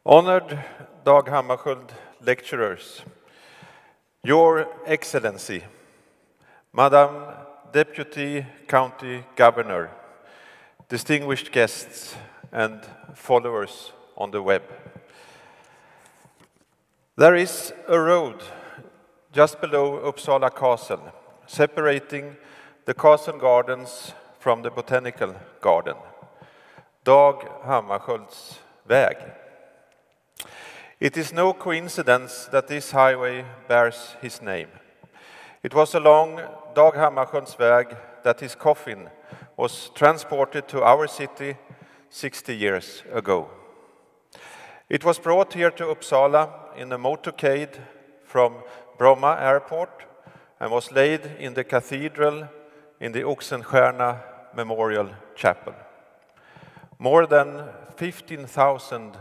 Honored Dag Hammarskjöld Lecturers, Your Excellency, Madam Deputy County Governor, distinguished guests and followers on the web. There is a road just below Uppsala Castle, separating the castle gardens from the botanical garden, Dag Hammarskjöld's väg. It is no coincidence that this highway bears his name. It was along Dag Hammarskjöld's väg that his coffin was transported to our city 60 years ago. It was brought here to Uppsala in a motorcade from Bromma Airport and was laid in the cathedral in the Oxenstierna Memorial Chapel. More than 15,000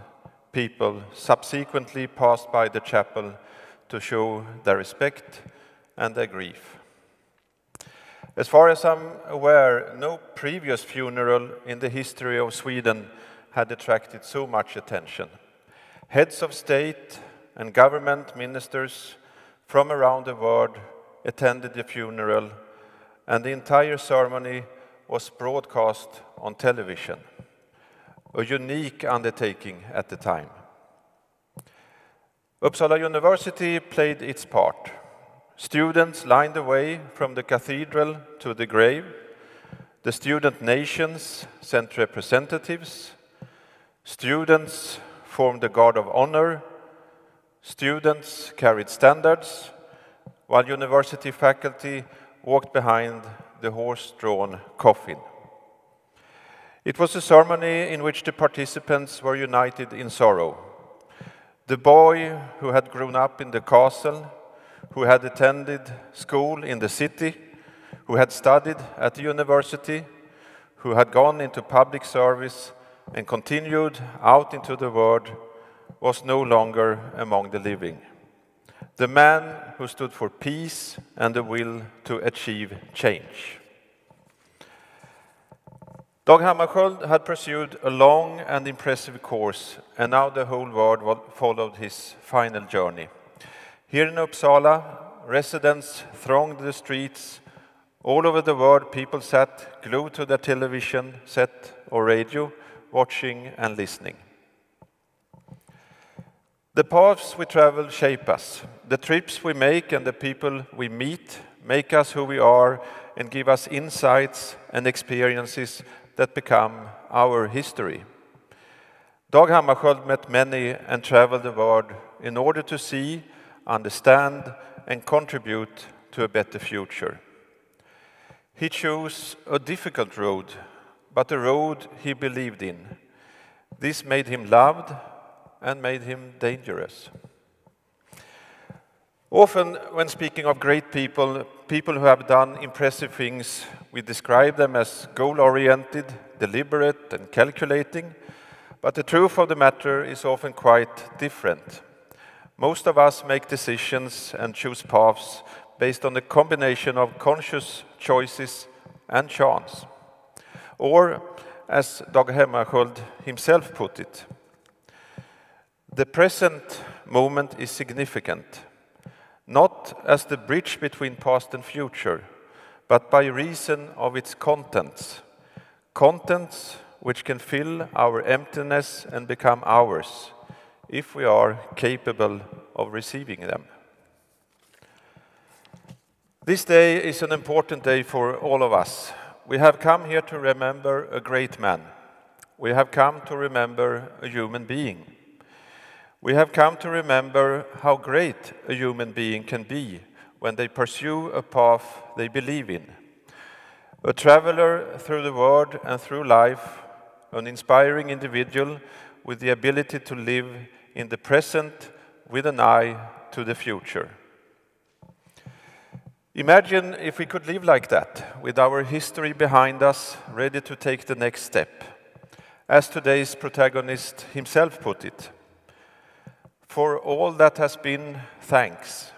people subsequently passed by the chapel to show their respect and their grief. As far as I'm aware, no previous funeral in the history of Sweden had attracted so much attention. Heads of state and government ministers from around the world attended the funeral, and the entire ceremony was broadcast on television. A unique undertaking at the time. Uppsala University played its part. Students lined the way from the cathedral to the grave. The student nations sent representatives. Students formed the Guard of Honor. Students carried standards, while university faculty walked behind the horse-drawn coffin. It was a ceremony in which the participants were united in sorrow. The boy who had grown up in the castle, who had attended school in the city, who had studied at the university, who had gone into public service and continued out into the world, was no longer among the living. The man who stood for peace and the will to achieve change. Dag Hammarskjöld had pursued a long and impressive course, and now the whole world followed his final journey. Here in Uppsala, residents thronged the streets. All over the world, people sat glued to their television set or radio, watching and listening. The paths we travel shape us. The trips we make and the people we meet make us who we are and give us insights and experiences that become our history. Dag Hammarskjöld met many and traveled the world in order to see, understand, and contribute to a better future. He chose a difficult road, but a road he believed in. This made him loved and made him dangerous. Often, when speaking of great people, people who have done impressive things, we describe them as goal-oriented, deliberate, and calculating, but the truth of the matter is often quite different. Most of us make decisions and choose paths based on a combination of conscious choices and chance. Or, as Dag Hammarskjöld himself put it, the present moment is significant, not as the bridge between past and future, but by reason of its contents. Contents which can fill our emptiness and become ours, if we are capable of receiving them. This day is an important day for all of us. We have come here to remember a great man. We have come to remember a human being. We have come to remember how great a human being can be when they pursue a path they believe in. A traveler through the world and through life, an inspiring individual with the ability to live in the present with an eye to the future. Imagine if we could live like that, with our history behind us, ready to take the next step. As today's protagonist himself put it, for all that has been, thanks.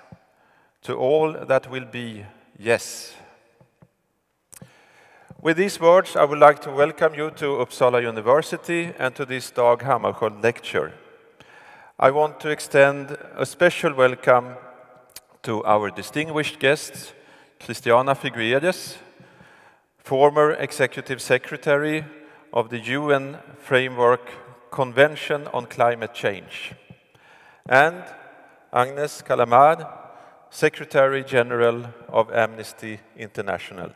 To all that will be, yes. With these words, I would like to welcome you to Uppsala University and to this Dag Hammarskjöld Lecture. I want to extend a special welcome to our distinguished guests, Christiana Figueres, former Executive Secretary of the UN Framework Convention on Climate Change, and Agnes Kalamar, Secretary General of Amnesty International.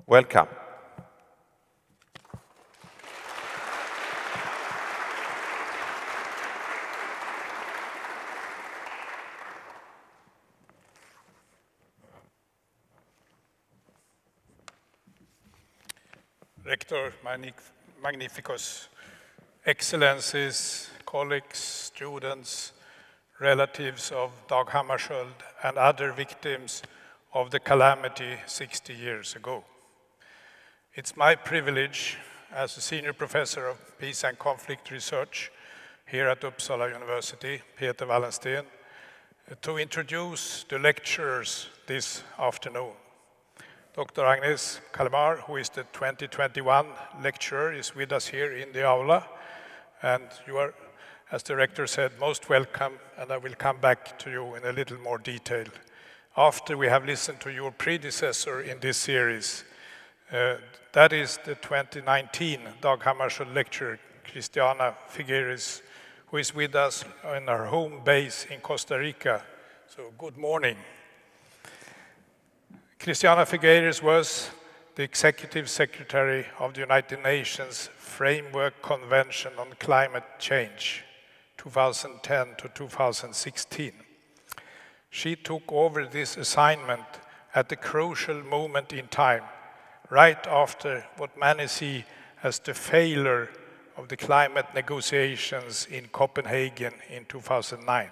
Welcome. Rector Magnificus, Excellencies, colleagues, students, relatives of Dag Hammarskjöld and other victims of the calamity 60 years ago. It's my privilege as a senior professor of peace and conflict research here at Uppsala University, Peter Wallensten, to introduce the lecturers this afternoon. Dr. Agnes Kalamar, who is the 2021 lecturer, is with us here in the aula, and you are, as the rector said, most welcome, and I will come back to you in a little more detail after we have listened to your predecessor in this series. That is the 2019 Dag Hammarskjöld Lecture, Christiana Figueres, who is with us in our home base in Costa Rica. So good morning. Christiana Figueres was the Executive Secretary of the United Nations Framework Convention on Climate Change, 2010 to 2016. She took over this assignment at a crucial moment in time, right after what many see as the failure of the climate negotiations in Copenhagen in 2009.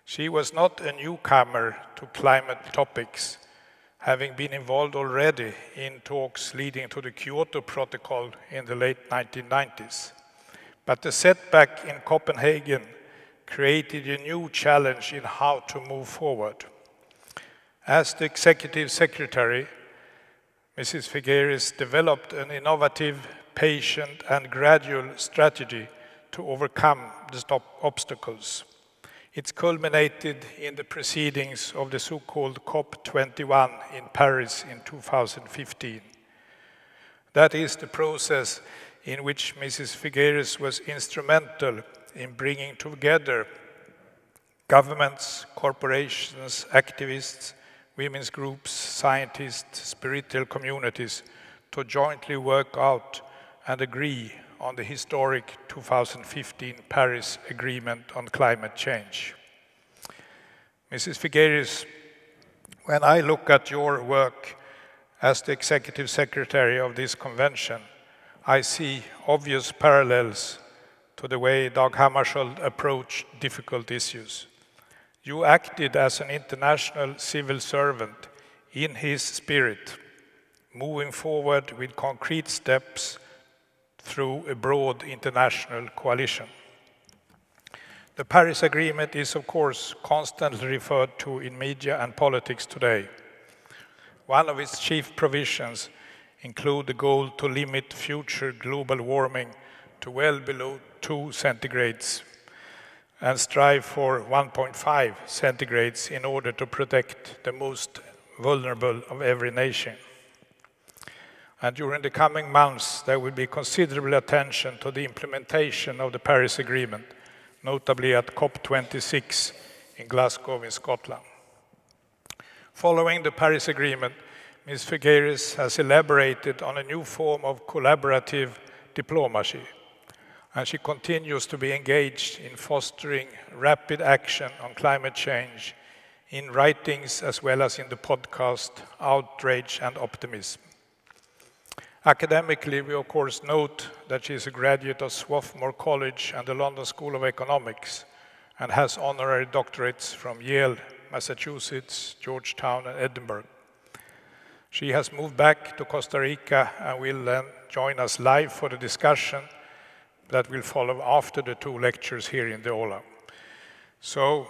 She was not a newcomer to climate topics, having been involved already in talks leading to the Kyoto Protocol in the late 1990s. But the setback in Copenhagen created a new challenge in how to move forward. As the Executive Secretary, Mrs. Figueres developed an innovative, patient and gradual strategy to overcome the obstacles. It's culminated in the proceedings of the so-called COP21 in Paris in 2015. That is the process in which Mrs. Figueres was instrumental in bringing together governments, corporations, activists, women's groups, scientists, spiritual communities to jointly work out and agree on the historic 2015 Paris Agreement on climate change. Mrs. Figueres, when I look at your work as the Executive Secretary of this convention, I see obvious parallels to the way Dag Hammarskjöld approached difficult issues. You acted as an international civil servant in his spirit, moving forward with concrete steps through a broad international coalition. The Paris Agreement is, of course, constantly referred to in media and politics today. One of its chief provisions include the goal to limit future global warming to well below 2 centigrades and strive for 1.5 centigrades in order to protect the most vulnerable of every nation. And during the coming months, there will be considerable attention to the implementation of the Paris Agreement, notably at COP26 in Glasgow in Scotland. Following the Paris Agreement, Ms. Figueres has elaborated on a new form of collaborative diplomacy, and she continues to be engaged in fostering rapid action on climate change in writings as well as in the podcast Outrage and Optimism. Academically, we of course note that she is a graduate of Swarthmore College and the London School of Economics and has honorary doctorates from Yale, Massachusetts, Georgetown and Edinburgh. She has moved back to Costa Rica and will then join us live for the discussion that will follow after the 2 lectures here in the aula. So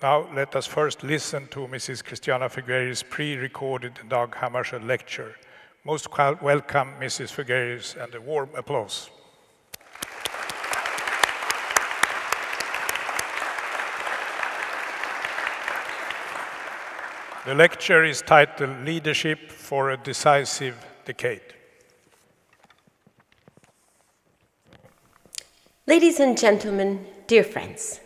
now let us first listen to Mrs. Christiana Figueres' pre-recorded Dag Hammarskjöld Lecture. Most welcome, Mrs. Figueres, and a warm applause. The lecture is titled Leadership for a Decisive Decade. Ladies and gentlemen, dear friends,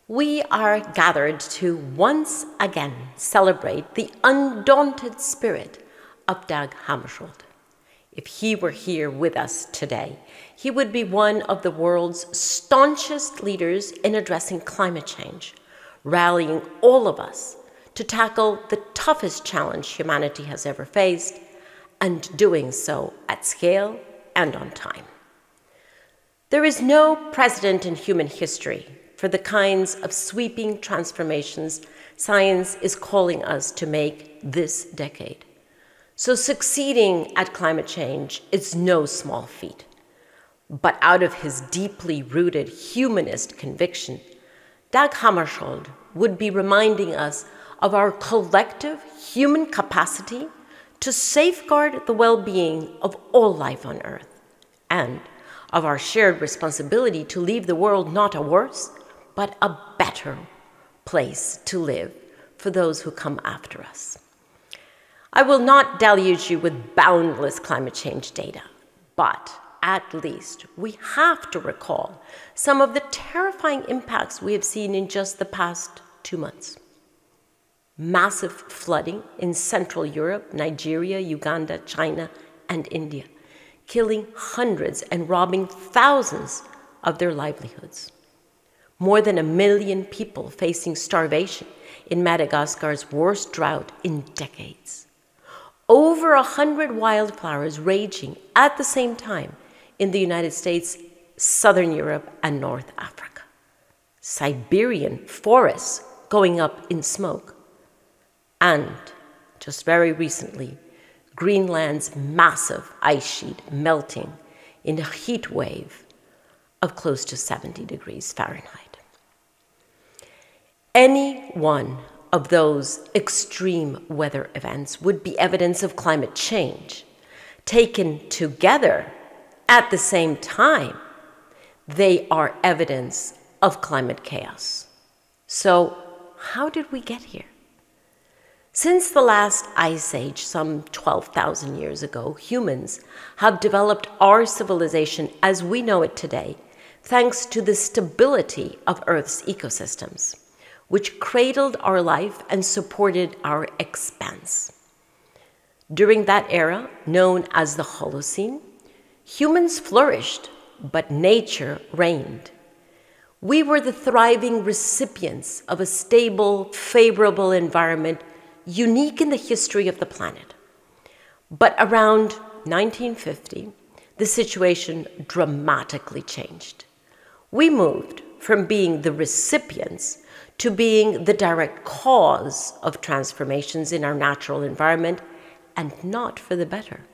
we are gathered to once again celebrate the undaunted spirit of Dag Hammarskjöld. If he were here with us today, he would be one of the world's staunchest leaders in addressing climate change, rallying all of us to tackle the toughest challenge humanity has ever faced, and doing so at scale and on time. There is no precedent in human history for the kinds of sweeping transformations science is calling us to make this decade. So succeeding at climate change is no small feat. But out of his deeply rooted humanist conviction, Dag Hammarskjöld would be reminding us of our collective human capacity to safeguard the well-being of all life on Earth, and of our shared responsibility to leave the world not a worse, but a better place to live for those who come after us. I will not deluge you with boundless climate change data, but at least we have to recall some of the terrifying impacts we have seen in just the past 2 months. Massive flooding in Central Europe, Nigeria, Uganda, China, and India, killing hundreds and robbing thousands of their livelihoods. More than 1 million people facing starvation in Madagascar's worst drought in decades. Over 100 wildfires raging at the same time in the United States, Southern Europe, and North Africa. Siberian forests going up in smoke. And, just very recently, Greenland's massive ice sheet melting in a heat wave of close to 70 degrees Fahrenheit. Any one of those extreme weather events would be evidence of climate change. Taken together at the same time, they are evidence of climate chaos. So, how did we get here? Since the last ice age, some 12,000 years ago, humans have developed our civilization as we know it today, thanks to the stability of Earth's ecosystems, which cradled our life and supported our expanse. During that era, known as the Holocene, humans flourished, but nature reigned. We were the thriving recipients of a stable, favorable environment unique in the history of the planet. But around 1950, the situation dramatically changed. We moved from being the recipients to being the direct cause of transformations in our natural environment, and not for the better.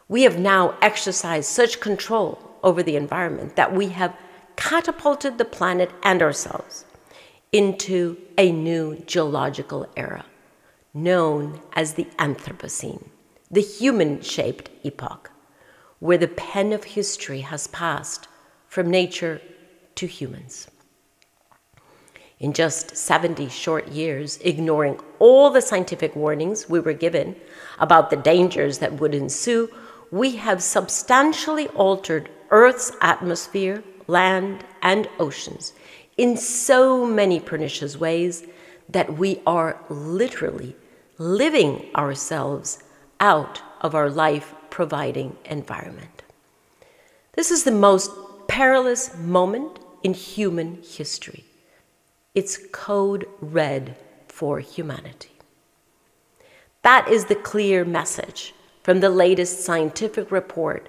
We have now exercised such control over the environment that we have catapulted the planet and ourselves into a new geological era, known as the Anthropocene, the human-shaped epoch, where the pen of history has passed from nature to humans. In just 70 short years, ignoring all the scientific warnings we were given about the dangers that would ensue, we have substantially altered Earth's atmosphere, land, and oceans in so many pernicious ways that we are literally living ourselves out of our life-providing environment. This is the most perilous moment in human history. It's code red for humanity. That is the clear message from the latest scientific report,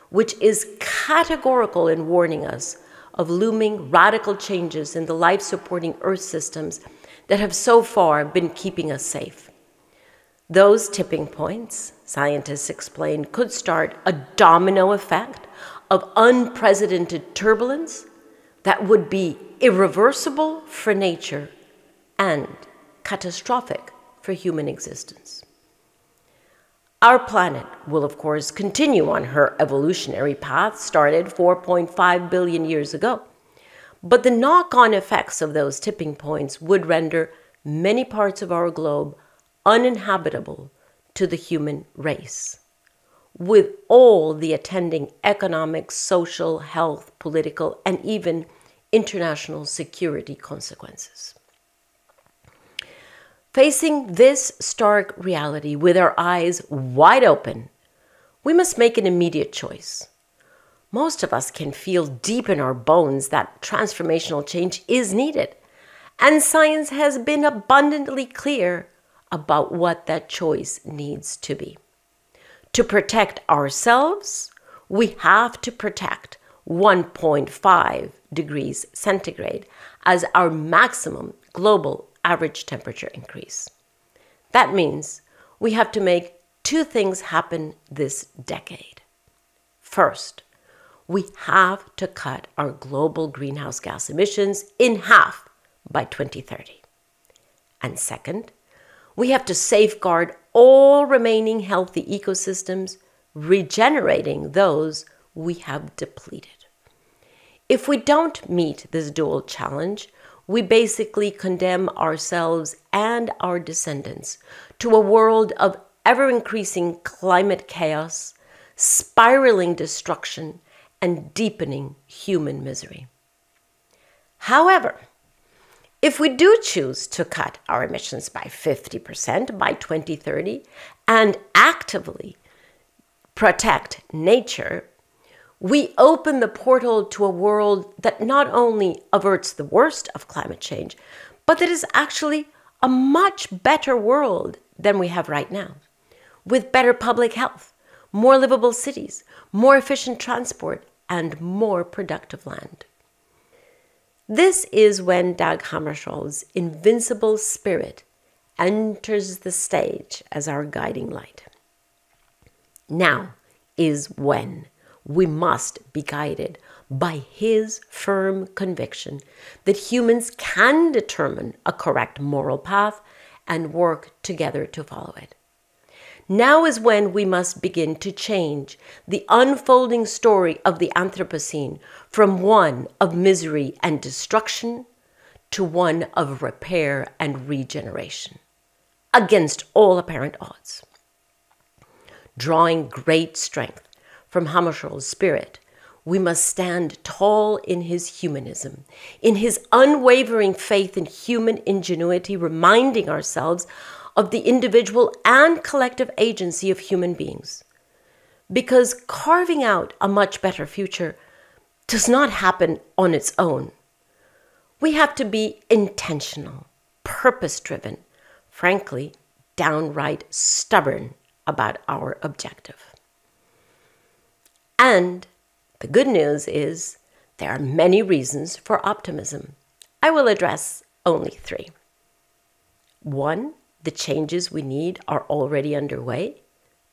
which is categorical in warning us of looming radical changes in the life-supporting Earth systems that have so far been keeping us safe. Those tipping points, scientists explain, could start a domino effect of unprecedented turbulence that would be irreversible for nature and catastrophic for human existence. Our planet will, of course, continue on her evolutionary path started 4.5 billion years ago. But the knock-on effects of those tipping points would render many parts of our globe uninhabitable to the human race, with all the attending economic, social, health, political, and even international security consequences. Facing this stark reality with our eyes wide open, we must make an immediate choice. Most of us can feel deep in our bones that transformational change is needed, and science has been abundantly clear about what that choice needs to be. To protect ourselves, we have to protect 1.5 degrees centigrade as our maximum global average temperature increase. That means we have to make two things happen this decade. First, we have to cut our global greenhouse gas emissions in half by 2030. And second, we have to safeguard all remaining healthy ecosystems, regenerating those we have depleted. If we don't meet this dual challenge, we basically condemn ourselves and our descendants to a world of ever-increasing climate chaos, spiraling destruction, and deepening human misery. However, if we do choose to cut our emissions by 50% by 2030 and actively protect nature, we open the portal to a world that not only averts the worst of climate change, but that is actually a much better world than we have right now, with better public health, more livable cities, more efficient transport, and more productive land. This is when Dag Hammarskjöld's invincible spirit enters the stage as our guiding light. Now is when we must be guided by his firm conviction that humans can determine a correct moral path and work together to follow it. Now is when we must begin to change the unfolding story of the Anthropocene from one of misery and destruction to one of repair and regeneration, against all apparent odds. Drawing great strength from Hammarskjöld's spirit, we must stand tall in his humanism, in his unwavering faith in human ingenuity, reminding ourselves of the individual and collective agency of human beings. Because carving out a much better future does not happen on its own. We have to be intentional, purpose-driven, frankly, downright stubborn about our objective. And the good news is there are many reasons for optimism. I will address only three. 1, the changes we need are already underway.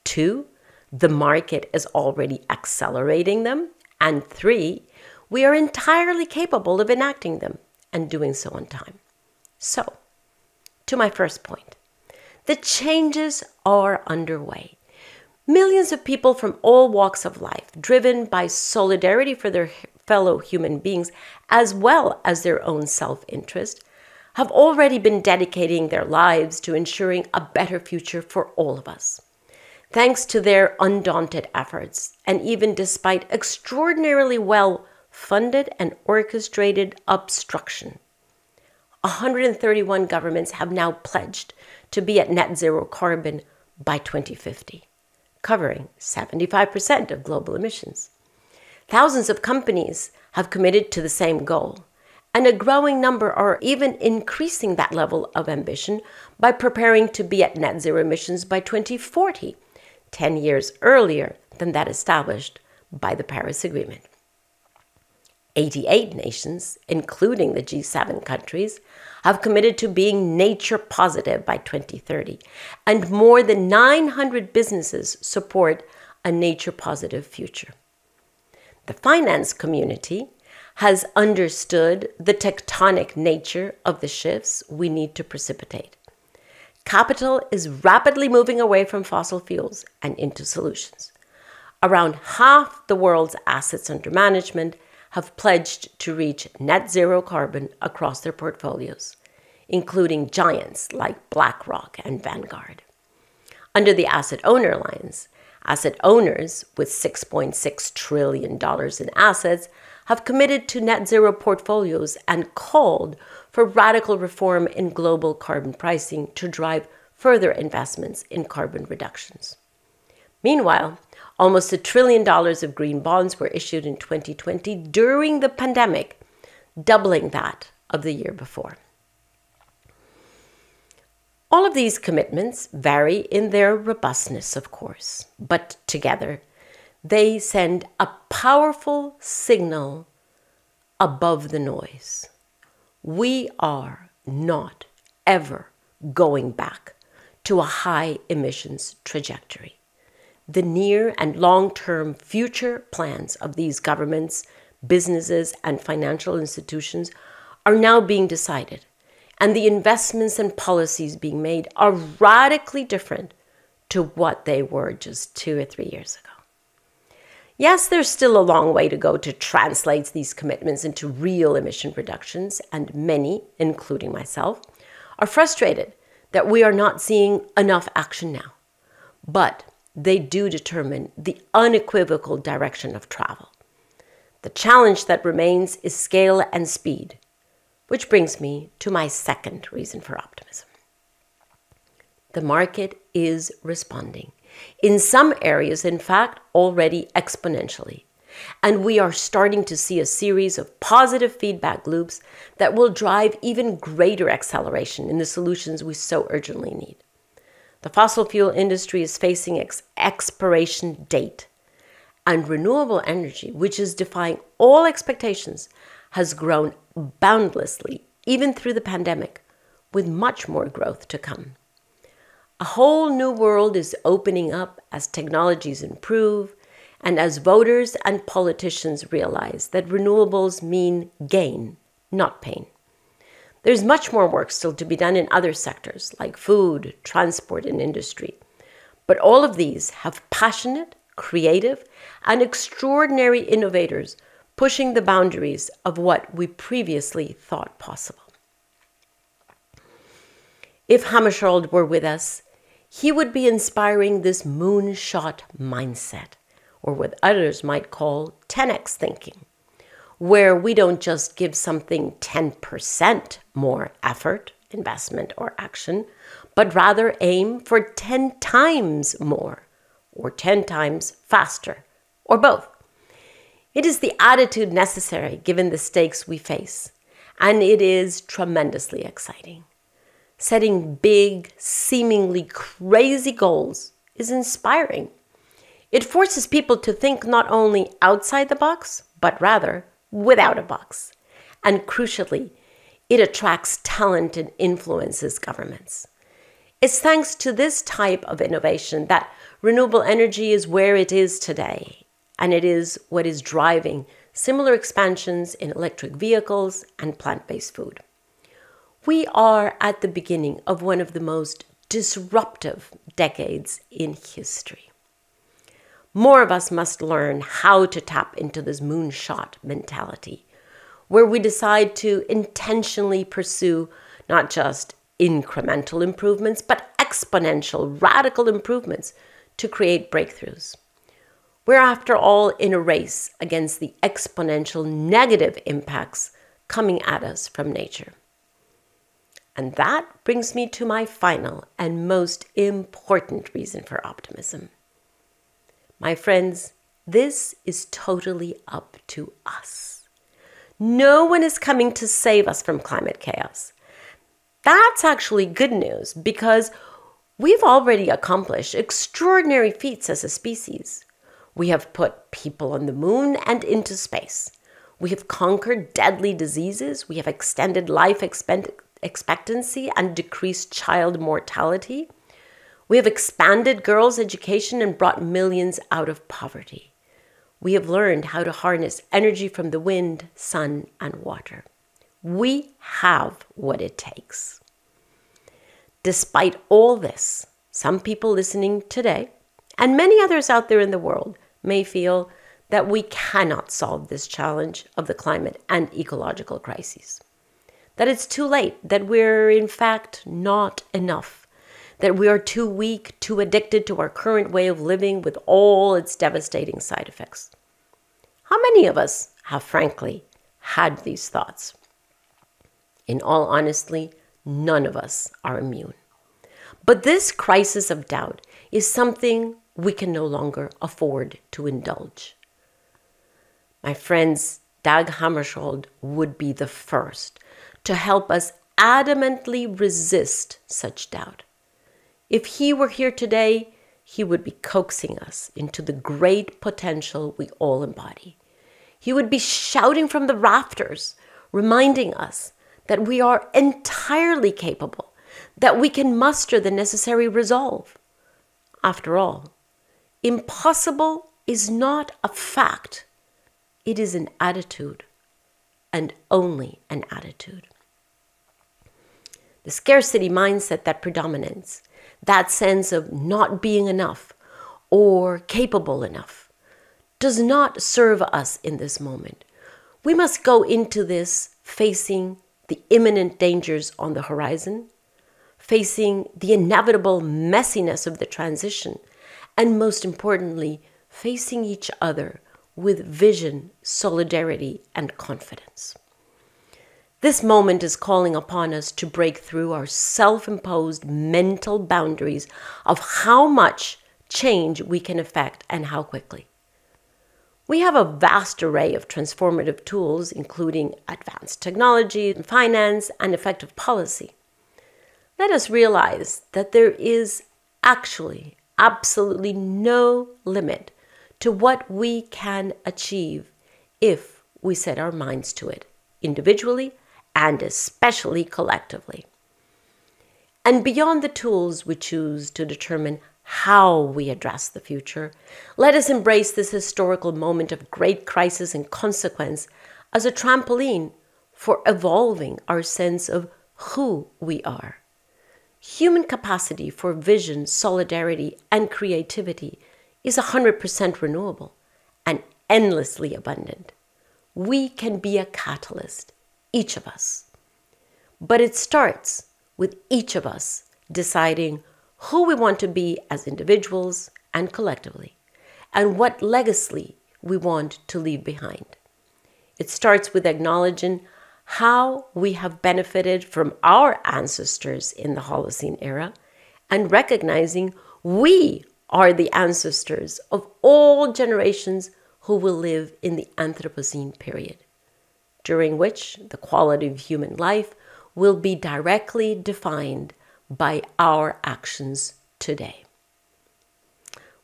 2, the market is already accelerating them. And 3, we are entirely capable of enacting them and doing so on time. So, to my first point, the changes are underway. Millions of people from all walks of life, driven by solidarity for their fellow human beings, as well as their own self-interest, have already been dedicating their lives to ensuring a better future for all of us. Thanks to their undaunted efforts, and even despite extraordinarily well-funded and orchestrated obstruction, 131 governments have now pledged to be at net zero carbon by 2050, covering 75% of global emissions. Thousands of companies have committed to the same goal, and a growing number are even increasing that level of ambition by preparing to be at net zero emissions by 2040, 10 years earlier than that established by the Paris Agreement. 88 nations, including the G7 countries, have committed to being nature positive by 2030, and more than 900 businesses support a nature positive future. The finance community has understood the tectonic nature of the shifts we need to precipitate. Capital is rapidly moving away from fossil fuels and into solutions. Around half the world's assets under management have pledged to reach net zero carbon across their portfolios, including giants like BlackRock and Vanguard. Under the Asset Owner Alliance, asset owners with $6.6 trillion in assets have committed to net zero portfolios and called for radical reform in global carbon pricing to drive further investments in carbon reductions. Meanwhile, almost $1 trillion of green bonds were issued in 2020 during the pandemic, doubling that of the year before. All of these commitments vary in their robustness, of course, but together they send a powerful signal above the noise. We are not ever going back to a high emissions trajectory. The near and long-term future plans of these governments, businesses, and financial institutions are now being decided, and the investments and policies being made are radically different to what they were just 2 or 3 years ago. Yes, there's still a long way to go to translate these commitments into real emission reductions, and many, including myself, are frustrated that we are not seeing enough action now. But they do determine the unequivocal direction of travel. The challenge that remains is scale and speed, which brings me to my second reason for optimism. The market is responding. In some areas, in fact, already exponentially. And we are starting to see a series of positive feedback loops that will drive even greater acceleration in the solutions we so urgently need. The fossil fuel industry is facing its expiration date, and renewable energy, which is defying all expectations, has grown boundlessly, even through the pandemic, with much more growth to come. A whole new world is opening up as technologies improve and as voters and politicians realize that renewables mean gain, not pain. There's much more work still to be done in other sectors like food, transport, and industry. But all of these have passionate, creative, and extraordinary innovators pushing the boundaries of what we previously thought possible. If Hammarskjöld were with us, he would be inspiring this moonshot mindset, or what others might call 10x thinking, where we don't just give something 10% more effort, investment, or action, but rather aim for 10 times more, or 10 times faster, or both. It is the attitude necessary given the stakes we face, and it is tremendously exciting. Setting big, seemingly crazy goals is inspiring. It forces people to think not only outside the box, but rather without a box. And crucially, it attracts talent and influences governments. It's thanks to this type of innovation that renewable energy is where it is today, and it is what is driving similar expansions in electric vehicles and plant-based food. We are at the beginning of one of the most disruptive decades in history. More of us must learn how to tap into this moonshot mentality, where we decide to intentionally pursue not just incremental improvements, but exponential, radical improvements to create breakthroughs. We're, after all, in a race against the exponential negative impacts coming at us from nature. And that brings me to my final and most important reason for optimism. My friends, this is totally up to us. No one is coming to save us from climate chaos. That's actually good news because we've already accomplished extraordinary feats as a species. We have put people on the moon and into space. We have conquered deadly diseases. We have extended life expectancy and decreased child mortality. We have expanded girls' education and brought millions out of poverty. We have learned how to harness energy from the wind, sun, and water. We have what it takes. Despite all this, some people listening today, and many others out there in the world, may feel that we cannot solve this challenge of the climate and ecological crises. that it's too late, that we're in fact not enough, that we are too weak, too addicted to our current way of living with all its devastating side effects. How many of us have frankly had these thoughts? In all honesty, none of us are immune. But this crisis of doubt is something we can no longer afford to indulge. My friends, Dag Hammarskjöld would be the first to help us adamantly resist such doubt. If he were here today, he would be coaxing us into the great potential we all embody. He would be shouting from the rafters, reminding us that we are entirely capable, that we can muster the necessary resolve. After all, impossible is not a fact. It is an attitude, and only an attitude. The scarcity mindset that predominates, that sense of not being enough or capable enough, does not serve us in this moment. We must go into this facing the imminent dangers on the horizon, facing the inevitable messiness of the transition, and most importantly, facing each other with vision, solidarity, and confidence. This moment is calling upon us to break through our self-imposed mental boundaries of how much change we can effect and how quickly. We have a vast array of transformative tools, including advanced technology, finance, and effective policy. Let us realize that there is actually absolutely no limit to what we can achieve if we set our minds to it, individually and especially collectively. And beyond the tools we choose to determine how we address the future, let us embrace this historical moment of great crisis and consequence as a trampoline for evolving our sense of who we are. Human capacity for vision, solidarity, and creativity is 100% renewable and endlessly abundant. We can be a catalyst, each of us. But it starts with each of us deciding who we want to be as individuals and collectively, and what legacy we want to leave behind. It starts with acknowledging how we have benefited from our ancestors in the Holocene era and recognizing we are the ancestors of all generations who will live in the Anthropocene period, during which the quality of human life will be directly defined by our actions today.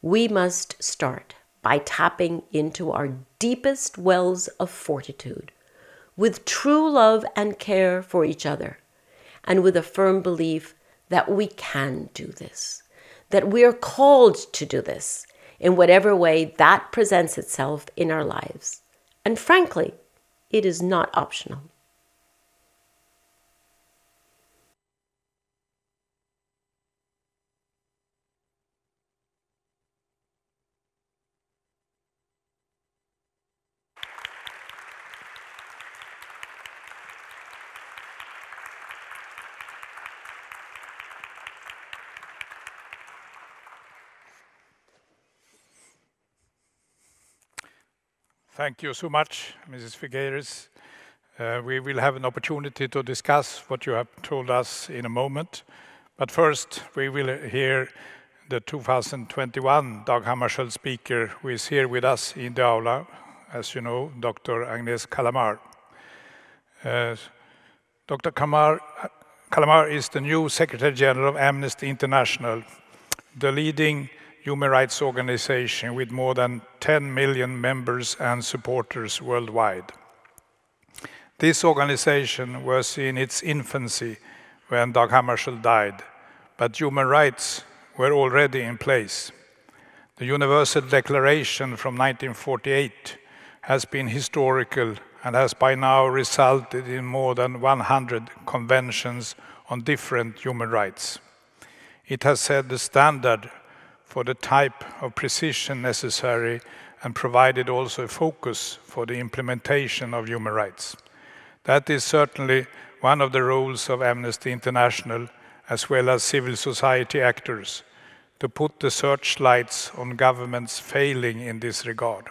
We must start by tapping into our deepest wells of fortitude, with true love and care for each other, and with a firm belief that we can do this, that we are called to do this in whatever way that presents itself in our lives. And frankly, it is not optional. Thank you so much, Mrs. Figueres. We will have an opportunity to discuss what you have told us in a moment. But first, we will hear the 2021 Dag Hammarskjöld speaker, who is here with us in the aula, as you know, Dr. Agnes Kalamar. Dr. Kalamar is the new Secretary General of Amnesty International, the leading human rights organization with more than 10 million members and supporters worldwide. This organization was in its infancy when Dag Hammarskjöld died, but human rights were already in place. The Universal Declaration from 1948 has been historical and has by now resulted in more than 100 conventions on different human rights. It has set the standard for the type of precision necessary and provided also a focus for the implementation of human rights. That is certainly one of the roles of Amnesty International, as well as civil society actors, to put the searchlights on governments failing in this regard.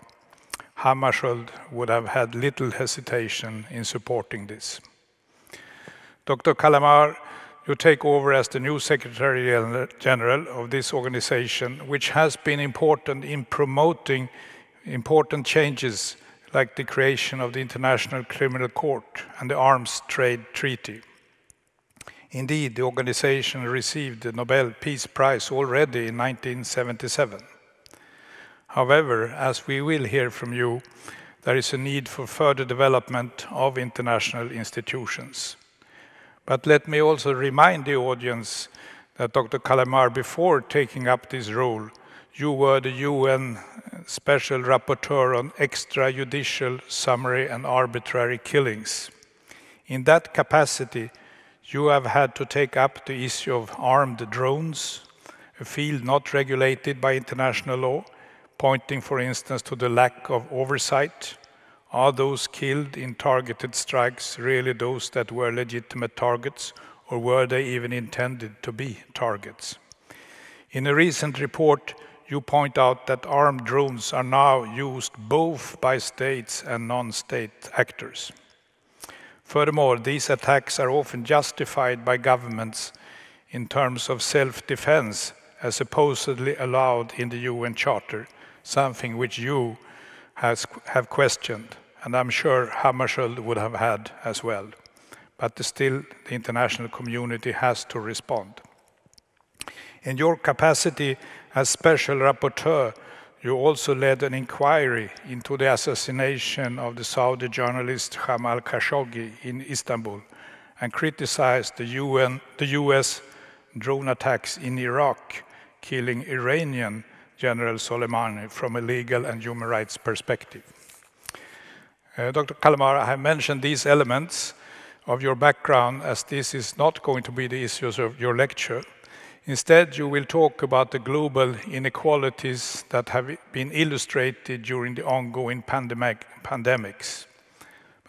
Hammarskjöld would have had little hesitation in supporting this. Dr. Kalamar, you take over as the new Secretary General of this organization, which has been important in promoting important changes like the creation of the International Criminal Court and the Arms Trade Treaty. Indeed, the organization received the Nobel Peace Prize already in 1977. However, as we will hear from you, there is a need for further development of international institutions. But let me also remind the audience that Dr. Kalamar, before taking up this role, you were the UN Special Rapporteur on extrajudicial, summary and arbitrary killings. In that capacity, you have had to take up the issue of armed drones, a field not regulated by international law, pointing, for instance, to the lack of oversight. Are those killed in targeted strikes really those that were legitimate targets, or were they even intended to be targets? In a recent report, you point out that armed drones are now used both by states and non-state actors. Furthermore, these attacks are often justified by governments in terms of self-defense, as supposedly allowed in the UN Charter, something which you have questioned, and I'm sure Hammarskjöld would have had as well. But still, the international community has to respond. In your capacity as Special Rapporteur, you also led an inquiry into the assassination of the Saudi journalist Jamal Khashoggi in Istanbul and criticized the US drone attacks in Iraq, killing Iranian General Soleimani from a legal and human rights perspective. Dr. Kalamar, I have mentioned these elements of your background as this is not going to be the issues of your lecture. Instead, you will talk about the global inequalities that have been illustrated during the ongoing pandemics.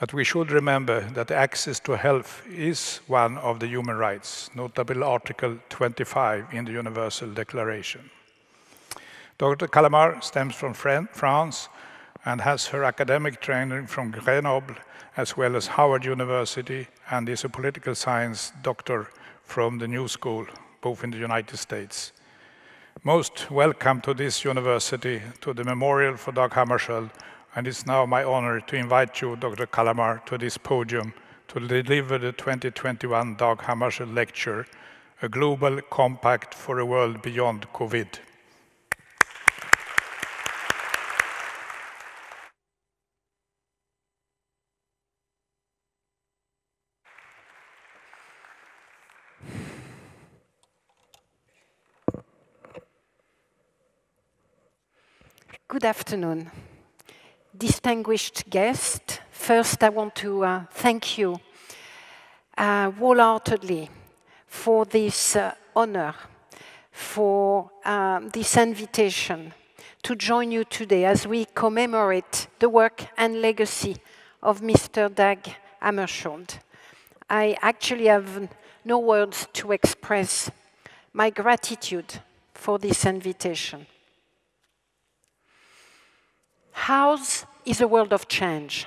But we should remember that access to health is one of the human rights, notably Article 25 in the Universal Declaration. Dr. Kalamar stems from France and has her academic training from Grenoble as well as Howard University, and is a political science doctor from the New School, both in the United States. Most welcome to this university, to the Memorial for Dag Hammarskjöld, and it's now my honor to invite you, Dr. Kalamar, to this podium to deliver the 2021 Dag Hammarskjöld Lecture, A Global Compact for a World Beyond COVID. Good afternoon. Distinguished guests, first I want to thank you wholeheartedly for this honor, for this invitation to join you today as we commemorate the work and legacy of Mr. Dag Hammarskjöld. I actually have no words to express my gratitude for this invitation. Ours is a world of change.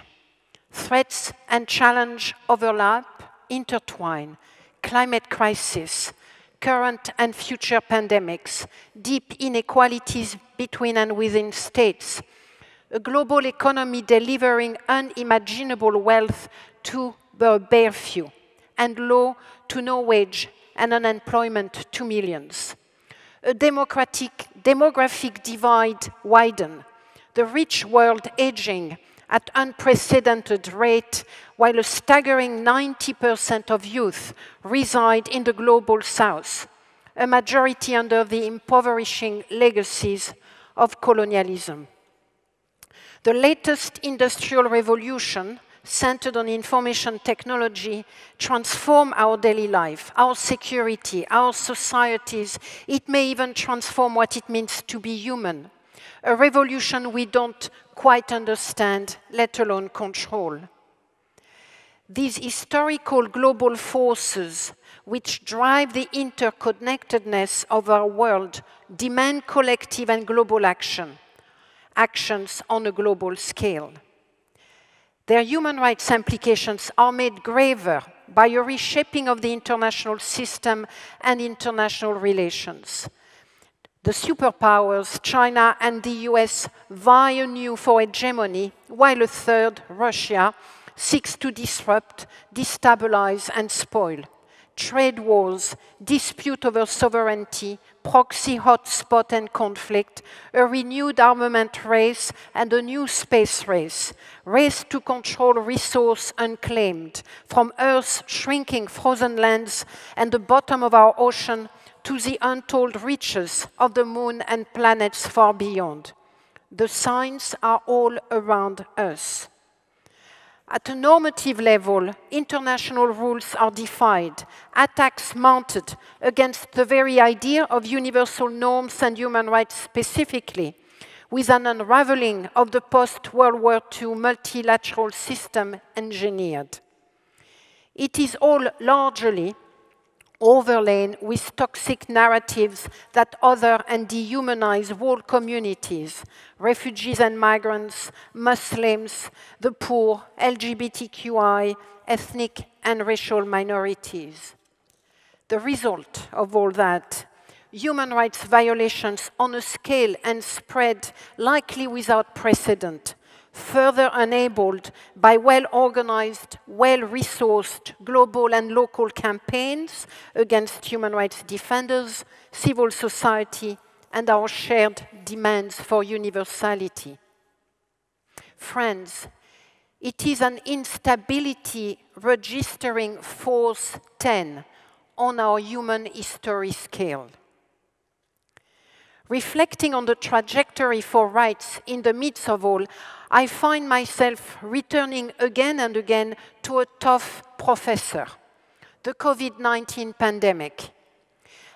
Threats and challenge overlap, intertwine. Climate crisis, current and future pandemics, deep inequalities between and within states, a global economy delivering unimaginable wealth to the bare few, and low to no wage and unemployment to millions. A demographic divide widen, the rich world aging at unprecedented rate, while a staggering 90% of youth reside in the global south, a majority under the impoverishing legacies of colonialism. The latest industrial revolution, centered on information technology, transform our daily life, our security, our societies. It may even transform what it means to be human. A revolution we don't quite understand, let alone control. These historical global forces which drive the interconnectedness of our world demand collective and global actions on a global scale. Their human rights implications are made graver by a reshaping of the international system and international relations. The superpowers, China and the US, vie anew for hegemony, while a third, Russia, seeks to disrupt, destabilize, and spoil. Trade wars, dispute over sovereignty, proxy hotspot and conflict, a renewed armament race and a new space race to control resource unclaimed, from Earth's shrinking frozen lands and the bottom of our ocean to the untold reaches of the moon and planets far beyond. The signs are all around us. At a normative level, international rules are defied, attacks mounted against the very idea of universal norms and human rights specifically, with an unraveling of the post-World War II multilateral system engineered. It is all largely overlain with toxic narratives that other and dehumanize whole communities, refugees and migrants, Muslims, the poor, LGBTQI, ethnic and racial minorities. The result of all that, human rights violations on a scale and spread likely without precedent, further enabled by well-organized, well-resourced global and local campaigns against human rights defenders, civil society, and our shared demands for universality. Friends, it is an instability registering force 10 on our human history scale. Reflecting on the trajectory for rights in the midst of all, I find myself returning again and again to a tough professor, the COVID-19 pandemic.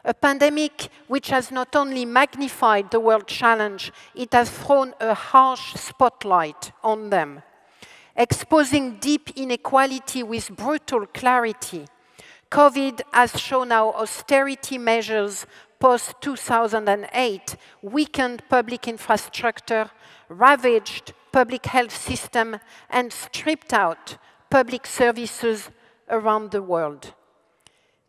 A pandemic which has not only magnified the world challenge, it has thrown a harsh spotlight on them, exposing deep inequality with brutal clarity. COVID has shown how austerity measures post-2008 weakened public infrastructure, ravaged public health system, and stripped out public services around the world.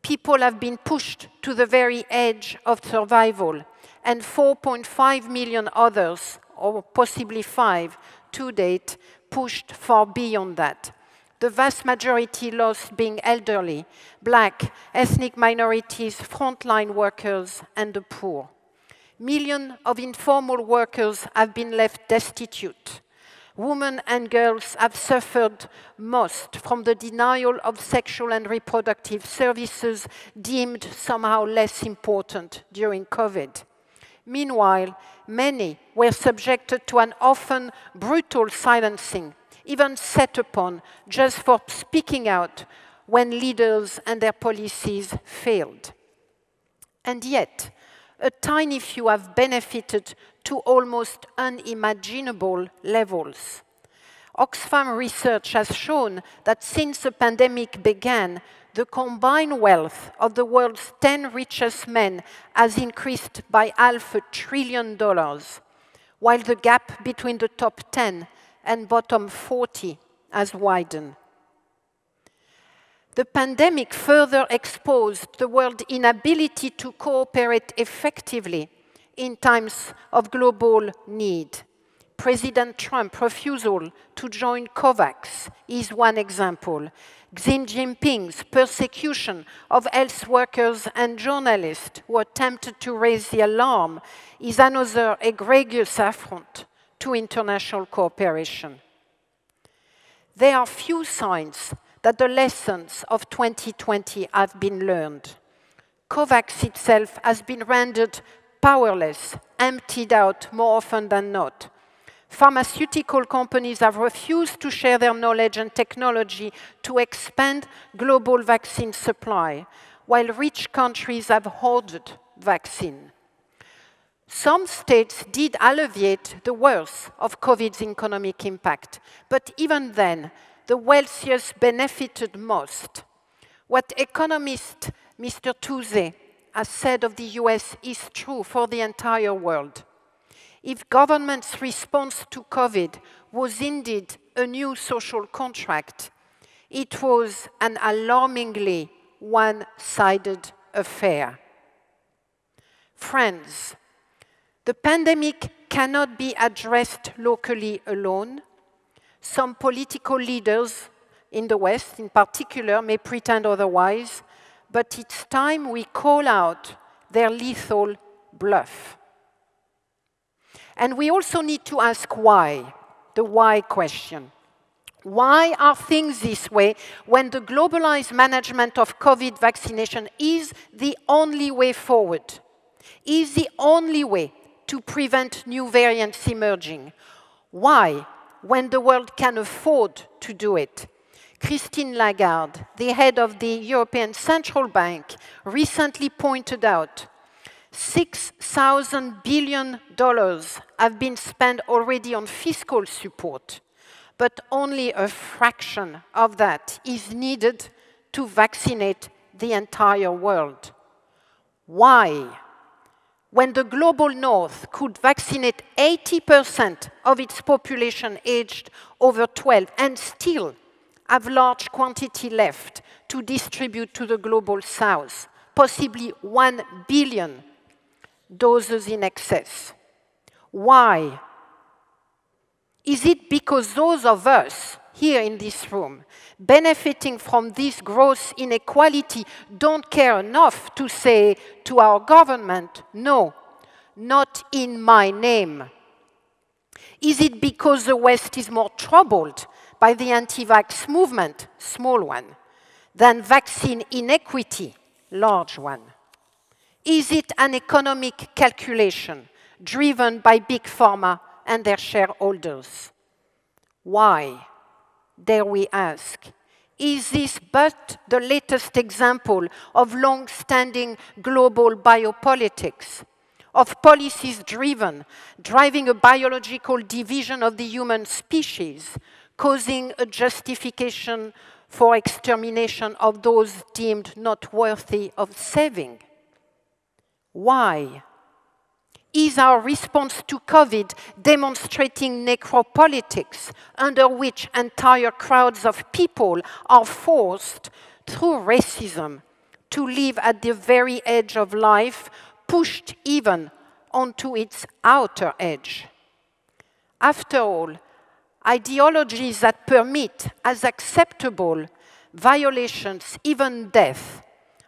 People have been pushed to the very edge of survival, and 4.5 million others, or possibly 5 to date, pushed far beyond that. The vast majority lost being elderly, Black, ethnic minorities, frontline workers, and the poor. Millions of informal workers have been left destitute. Women and girls have suffered most from the denial of sexual and reproductive services deemed somehow less important during COVID. Meanwhile, many were subjected to an often brutal silencing, even set upon just for speaking out when leaders and their policies failed. And yet, a tiny few have benefited to almost unimaginable levels. Oxfam research has shown that since the pandemic began, the combined wealth of the world's 10 richest men has increased by $500 billion, while the gap between the top 10 and bottom 40 has widened. The pandemic further exposed the world's inability to cooperate effectively in times of global need. President Trump's refusal to join COVAX is one example. Xi Jinping's persecution of health workers and journalists who attempted to raise the alarm is another egregious affront to international cooperation. There are few signs that the lessons of 2020 have been learned. COVAX itself has been rendered powerless, emptied out more often than not. Pharmaceutical companies have refused to share their knowledge and technology to expand global vaccine supply, while rich countries have hoarded vaccine. Some states did alleviate the worst of COVID's economic impact, but even then, the wealthiest benefited most. What economist Mr. Touzé has said of the US is true for the entire world. If government's response to COVID was indeed a new social contract, it was an alarmingly one-sided affair. Friends, the pandemic cannot be addressed locally alone. Some political leaders in the West, in particular, may pretend otherwise, but it's time we call out their lethal bluff. And we also need to ask why, the why question. Why are things this way when the globalized management of COVID vaccination is the only way forward, is the only way to prevent new variants emerging? Why, when the world can afford to do it? Christine Lagarde, the head of the European Central Bank, recently pointed out $6,000 billion have been spent already on fiscal support, but only a fraction of that is needed to vaccinate the entire world. Why? When the global north could vaccinate 80% of its population aged over 12 and still have large quantity left to distribute to the global south, possibly 1 billion doses in excess. Why? Is it because those of us here in this room benefiting from this gross inequality don't care enough to say to our government, no, not in my name? Is it because the West is more troubled by the anti-vax movement, small one, than vaccine inequity, large one? Is it an economic calculation driven by big pharma and their shareholders? Why, dare we ask? Is this but the latest example of long-standing global biopolitics, of policies driving a biological division of the human species, causing a justification for extermination of those deemed not worthy of saving? Why? Is our response to COVID demonstrating necropolitics, under which entire crowds of people are forced, through racism, to live at the very edge of life, pushed even onto its outer edge? After all, ideologies that permit as acceptable violations, even death,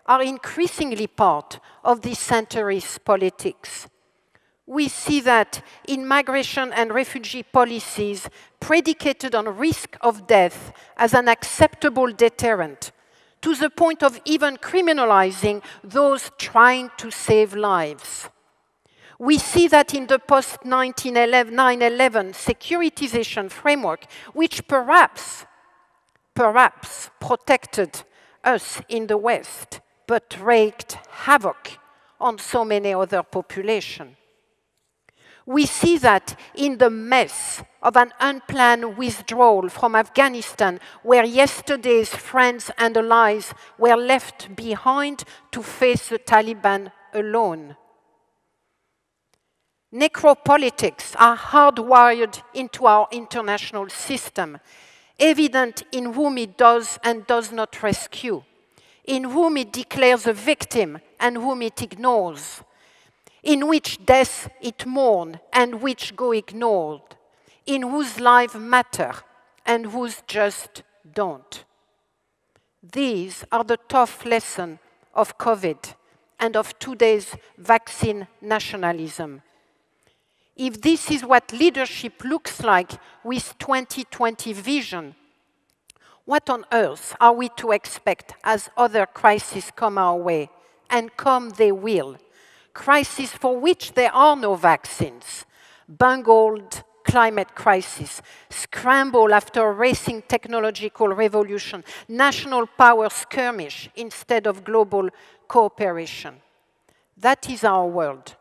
are increasingly part of this century's politics. We see that in migration and refugee policies predicated on risk of death as an acceptable deterrent, to the point of even criminalizing those trying to save lives. We see that in the post-9/11 securitization framework, which perhaps protected us in the West, but wreaked havoc on so many other populations. We see that in the mess of an unplanned withdrawal from Afghanistan, where yesterday's friends and allies were left behind to face the Taliban alone. Necropolitics are hardwired into our international system, evident in whom it does and does not rescue, in whom it declares a victim and whom it ignores, in which death it mourns and which go ignored, in whose lives matter and whose just don't. These are the tough lessons of COVID and of today's vaccine nationalism. If this is what leadership looks like with 2020 vision, what on earth are we to expect as other crises come our way? And come they will. Crises for which there are no vaccines. Bungled climate crisis, scramble after a racing technological revolution, national power skirmish instead of global cooperation. That is our world,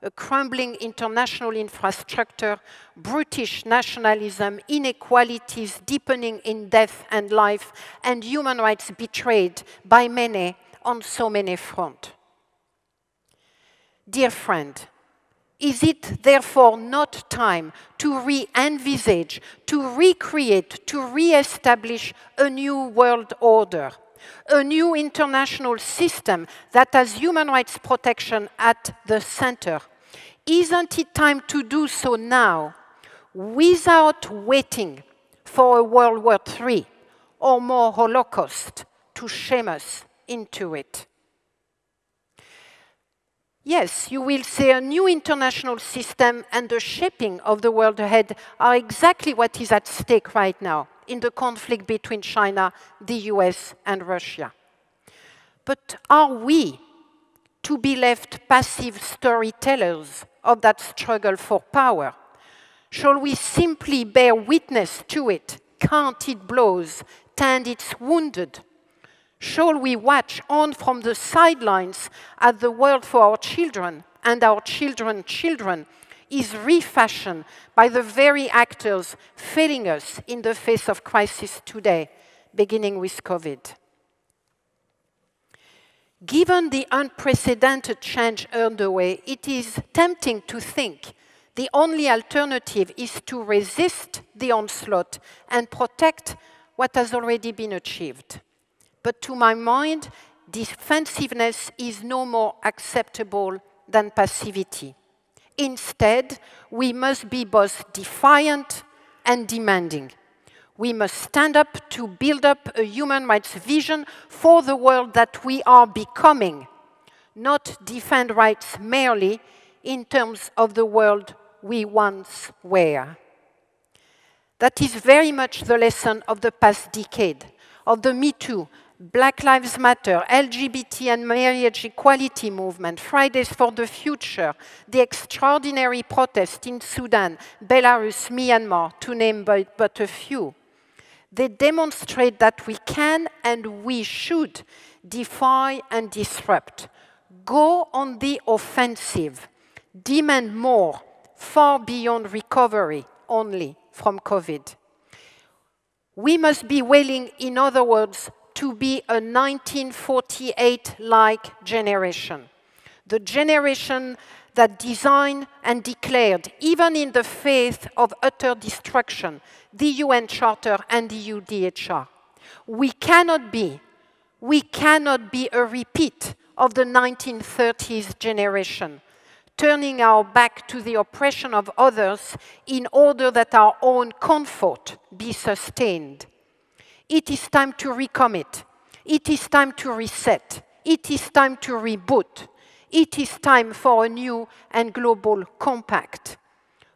a crumbling international infrastructure, brutish nationalism, inequalities deepening in death and life, and human rights betrayed by many on so many fronts. Dear friend, is it therefore not time to re-envisage, to recreate, to re-establish a new world order, a new international system that has human rights protection at the center? Isn't it time to do so now, without waiting for a World War III or more Holocaust to shame us into it? Yes, you will say a new international system and the shaping of the world ahead are exactly what is at stake right now in the conflict between China, the US, and Russia. But are we to be left passive storytellers of that struggle for power? Shall we simply bear witness to it, count its blows, tend its wounded? Shall we watch on from the sidelines as the world for our children and our children's children is refashioned by the very actors failing us in the face of crisis today, beginning with COVID? Given the unprecedented change underway, it is tempting to think the only alternative is to resist the onslaught and protect what has already been achieved. But to my mind, defensiveness is no more acceptable than passivity. Instead, we must be both defiant and demanding. We must stand up to build up a human rights vision for the world that we are becoming, not defend rights merely in terms of the world we once were. That is very much the lesson of the past decade, of the Me Too, Black Lives Matter, LGBT and marriage equality movement, Fridays for the Future, the extraordinary protest in Sudan, Belarus, Myanmar, to name but a few. They demonstrate that we can and we should defy and disrupt, go on the offensive, demand more, far beyond recovery only from COVID. We must be willing, in other words, to be a 1948-like generation. The generation that designed and declared, even in the face of utter destruction, the UN Charter and the UDHR. We cannot be a repeat of the 1930s generation, turning our back to the oppression of others in order that our own comfort be sustained. It is time to recommit. It is time to reset. It is time to reboot. It is time for a new and global compact.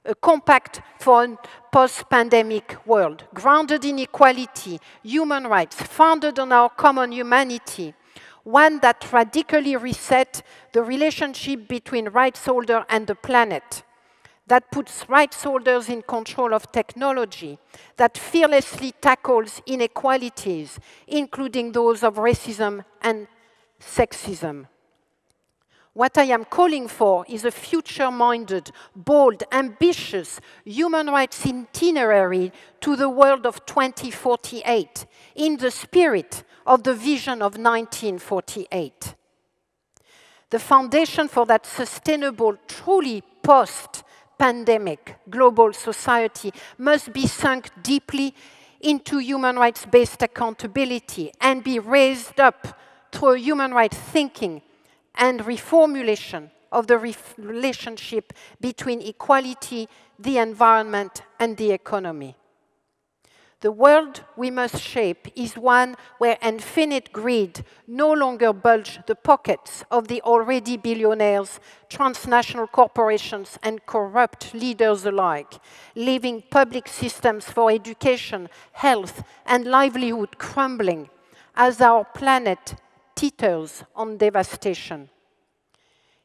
A compact for a post-pandemic world, grounded in equality, human rights, founded on our common humanity. One that radically resets the relationship between rights holder and the planet, that puts rights holders in control of technology, that fearlessly tackles inequalities, including those of racism and sexism. What I am calling for is a future-minded, bold, ambitious human rights itinerary to the world of 2048, in the spirit of the vision of 1948. The foundation for that sustainable, truly post-pandemic global society must be sunk deeply into human rights-based accountability and be raised up through a human rights thinking and reformulation of the relationship between equality, the environment, and the economy. The world we must shape is one where infinite greed no longer bulges the pockets of the already billionaires, transnational corporations, and corrupt leaders alike, leaving public systems for education, health, and livelihood crumbling as our planet teeters on devastation.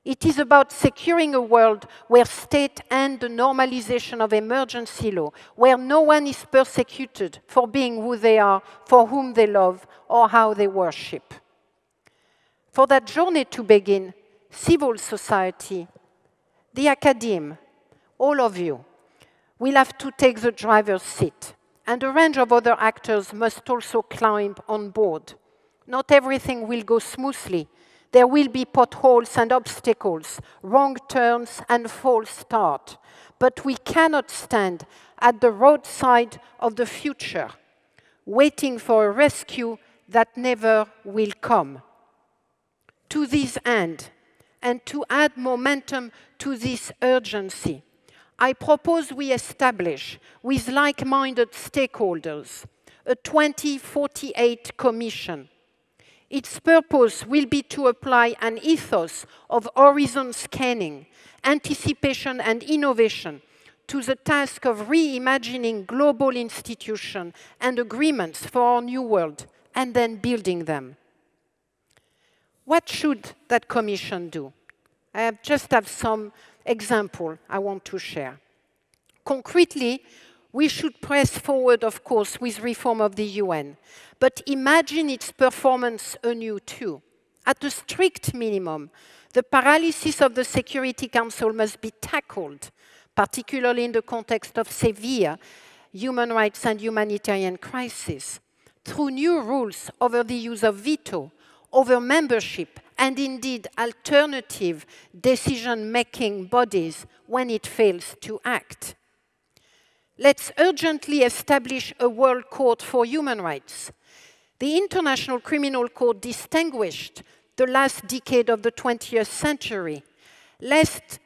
It is about securing a world where state and the normalization of emergency law, where no one is persecuted for being who they are, for whom they love, or how they worship. For that journey to begin, civil society, the academe, all of you, will have to take the driver's seat, and a range of other actors must also climb on board. Not everything will go smoothly. There will be potholes and obstacles, wrong turns and false start. But we cannot stand at the roadside of the future, waiting for a rescue that never will come. To this end, and to add momentum to this urgency, I propose we establish, with like-minded stakeholders, a 2048 Commission. Its purpose will be to apply an ethos of horizon scanning, anticipation and innovation to the task of reimagining global institutions and agreements for our new world, and then building them. What should that Commission do? I just have some examples I want to share. Concretely, we should press forward, of course, with reform of the UN, but imagine its performance anew too. At a strict minimum, the paralysis of the Security Council must be tackled, particularly in the context of severe human rights and humanitarian crisis, through new rules over the use of veto, over membership, and indeed alternative decision-making bodies when it fails to act. Let's urgently establish a World Court for Human Rights. The International Criminal Court distinguished the last decade of the 20th century. Let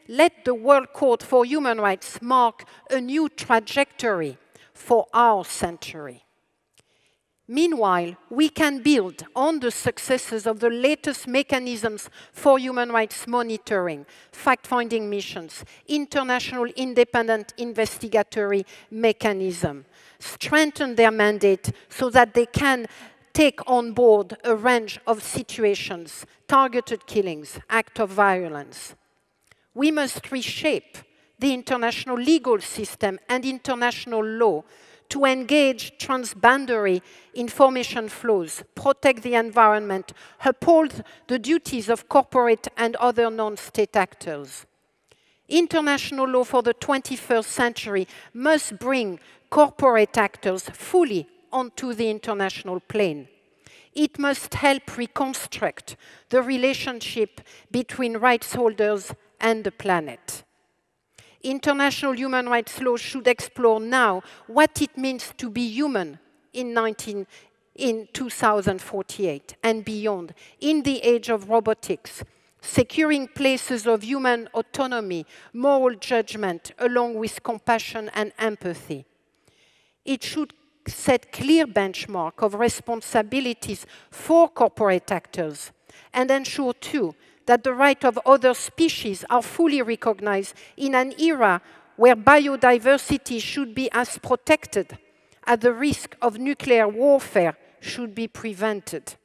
the World Court for Human Rights mark a new trajectory for our century. Meanwhile, we can build on the successes of the latest mechanisms for human rights monitoring, fact-finding missions, international independent investigatory mechanism, strengthen their mandate so that they can take on board a range of situations, targeted killings, acts of violence. We must reshape the international legal system and international law to engage transboundary information flows, protect the environment, uphold the duties of corporate and other non-state actors. International law for the 21st century must bring corporate actors fully onto the international plane. It must help reconstruct the relationship between rights holders and the planet. International human rights law should explore now what it means to be human in 2048 and beyond, in the age of robotics, securing places of human autonomy, moral judgment, along with compassion and empathy. It should set clear benchmark of responsibilities for corporate actors and ensure, too, that the rights of other species are fully recognized in an era where biodiversity should be as protected as the risk of nuclear warfare should be prevented.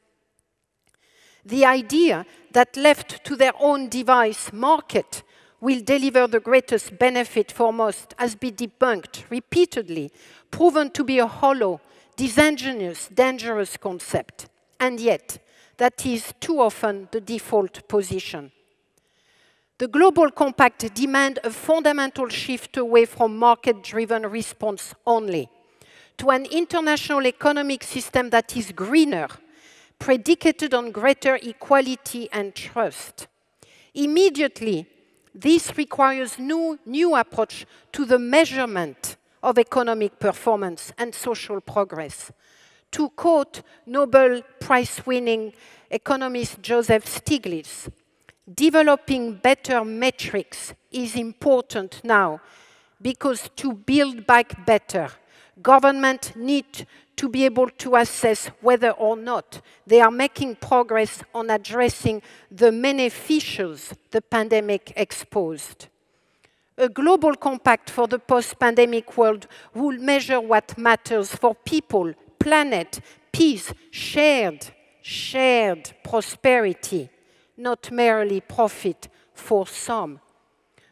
The idea that left to their own device market will deliver the greatest benefit for most has been debunked repeatedly, proven to be a hollow, disingenuous, dangerous concept. And yet, that is too often the default position. The Global Compact demands a fundamental shift away from market-driven response only to an international economic system that is greener, predicated on greater equality and trust. Immediately, this requires new approach to the measurement of economic performance and social progress. To quote Nobel Prize-winning economist Joseph Stiglitz, developing better metrics is important now because to build back better, governments need to be able to assess whether or not they are making progress on addressing the many fissures the pandemic exposed. A global compact for the post-pandemic world will measure what matters for people, planet, peace, shared prosperity, not merely profit for some.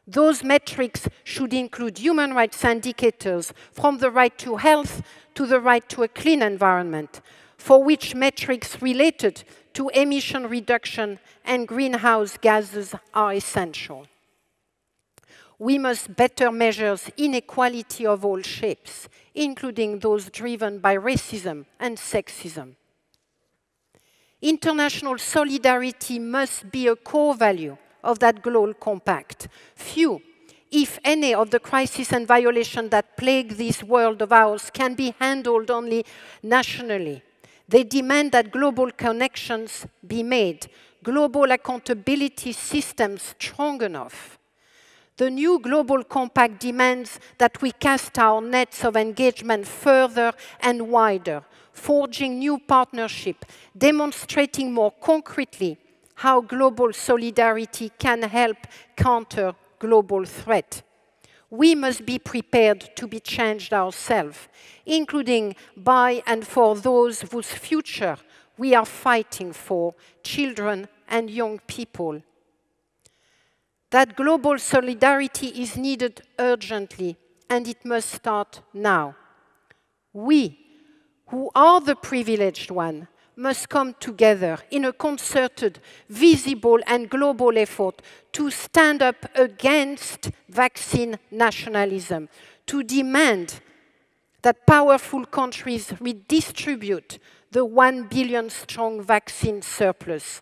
Those metrics should include human rights indicators from the right to health to the right to a clean environment, for which metrics related to emission reduction and greenhouse gases are essential. We must better measure inequality of all shapes, including those driven by racism and sexism. International solidarity must be a core value of that global compact. Few, if any, of the crises and violations that plague this world of ours can be handled only nationally. They demand that global connections be made, global accountability systems strong enough. The new global compact demands that we cast our nets of engagement further and wider, forging new partnerships, demonstrating more concretely how global solidarity can help counter global threat. We must be prepared to be changed ourselves, including by and for those whose future we are fighting for, children and young people. That global solidarity is needed urgently, and it must start now. We, who are the privileged ones, must come together in a concerted, visible and global effort to stand up against vaccine nationalism, to demand that powerful countries redistribute the 1 billion strong vaccine surplus.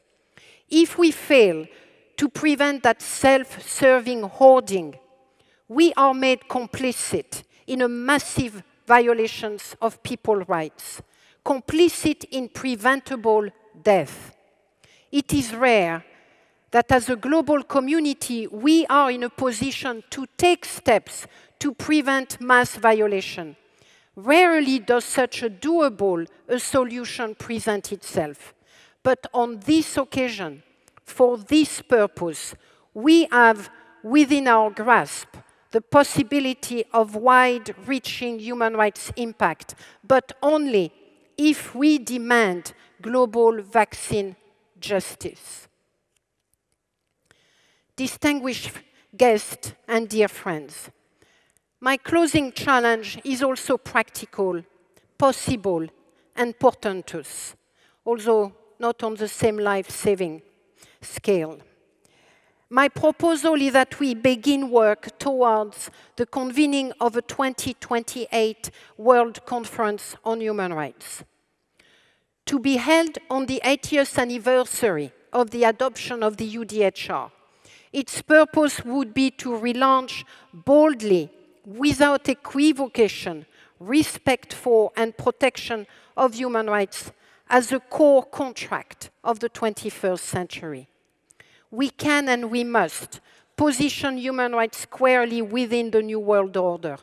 If we fail to prevent that self-serving hoarding, we are made complicit in a massive violations of people's rights, complicit in preventable death. It is rare that as a global community, we are in a position to take steps to prevent mass violation. Rarely does such a doable solution present itself. But on this occasion, for this purpose, we have within our grasp the possibility of wide-reaching human rights impact, but only if we demand global vaccine justice. Distinguished guests and dear friends, my closing challenge is also practical, possible, and portentous, although not on the same life-saving scale. My proposal is that we begin work towards the convening of a 2028 World Conference on Human Rights, to be held on the 80th anniversary of the adoption of the UDHR. Its purpose would be to relaunch boldly, without equivocation, respect for and protection of human rights as a core contract of the 21st century. We can and we must position human rights squarely within the New World Order,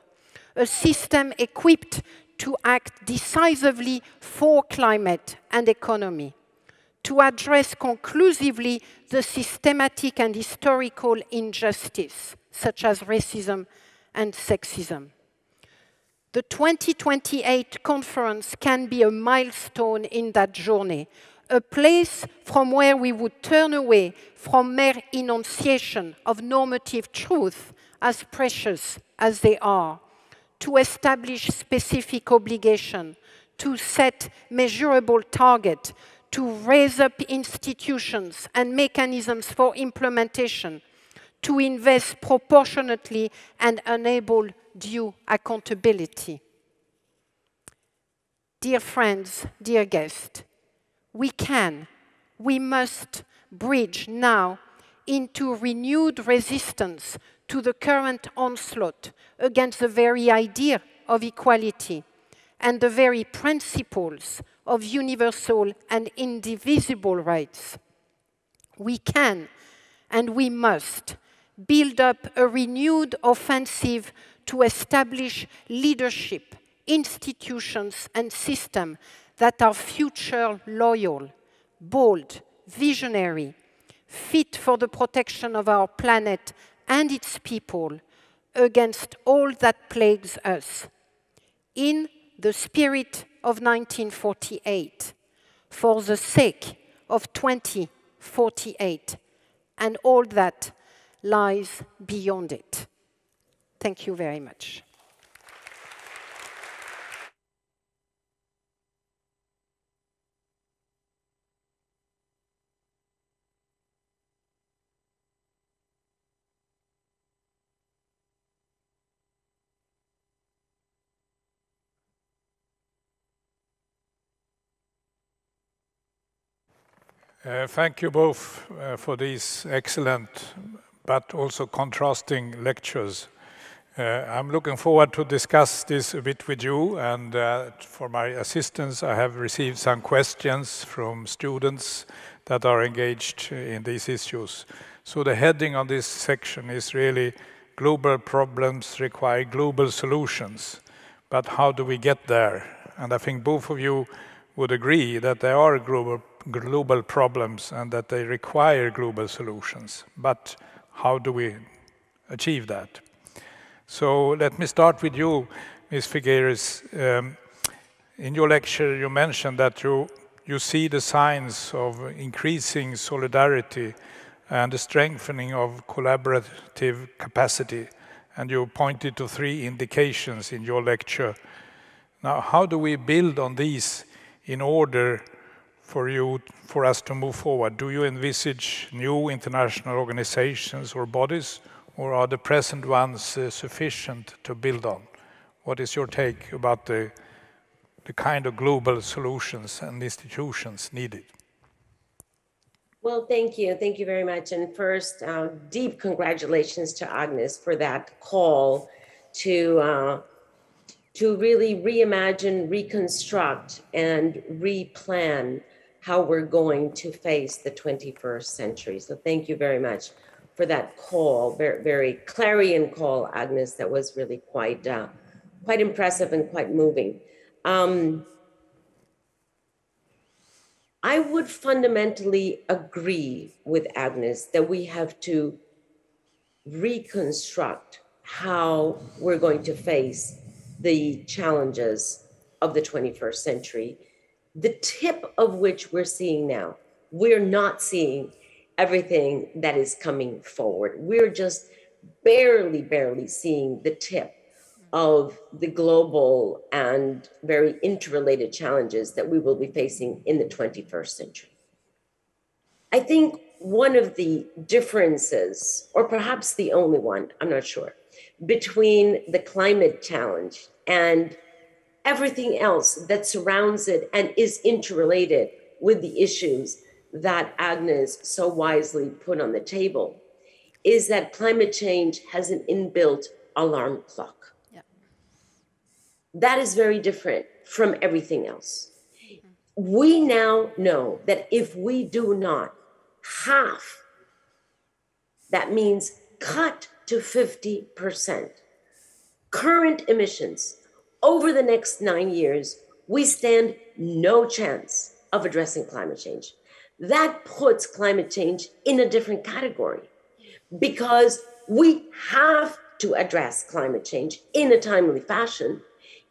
a system equipped to act decisively for climate and economy, to address conclusively the systematic and historical injustice, such as racism and sexism. The 2028 conference can be a milestone in that journey, a place from where we would turn away from mere enunciation of normative truth, as precious as they are, to establish specific obligation, to set measurable target, to raise up institutions and mechanisms for implementation, to invest proportionately and enable due accountability. Dear friends, dear guests, we must bridge now into renewed resistance to the current onslaught against the very idea of equality and the very principles of universal and indivisible rights. We can and we must build up a renewed offensive to establish leadership, institutions, and systems that are future loyal, bold, visionary, fit for the protection of our planet and its people against all that plagues us. In the spirit of 1948, for the sake of 2048, and all that lies beyond it. Thank you very much. Thank you both for these excellent but also contrasting lectures. I'm looking forward to discuss this a bit with you, and for my assistance I have received some questions from students that are engaged in these issues. So the heading on this section is really global problems require global solutions, but how do we get there? And I think both of you would agree that there are global problems and that they require global solutions. But how do we achieve that? So let me start with you, Ms. Figueres. In your lecture, you mentioned that you see the signs of increasing solidarity and the strengthening of collaborative capacity. And you pointed to 3 indications in your lecture. Now, how do we build on these in order for us to move forward? Do you envisage new international organizations or bodies, or are the present ones sufficient to build on? What is your take about the kind of global solutions and institutions needed? Well, thank you. Thank you very much. And first, deep congratulations to Agnes for that call to really reimagine, reconstruct, and replan how we're going to face the 21st century. So thank you very much for that call, very, very clarion call, Agnes, that was really quite impressive and quite moving. I would fundamentally agree with Agnes that we have to reconstruct how we're going to face the challenges of the 21st century, the tip of which we're seeing now. We're not seeing everything that is coming forward. We're just barely seeing the tip of the global and very interrelated challenges that we will be facing in the 21st century. I think one of the differences, or perhaps the only one, I'm not sure, between the climate challenge and everything else that surrounds it and is interrelated with the issues that Agnes so wisely put on the table, is that climate change has an inbuilt alarm clock. That is very different from everything else. We now know that if we do not halve, that means cut to 50% current emissions over the next 9 years, we stand no chance of addressing climate change. That puts climate change in a different category because we have to address climate change in a timely fashion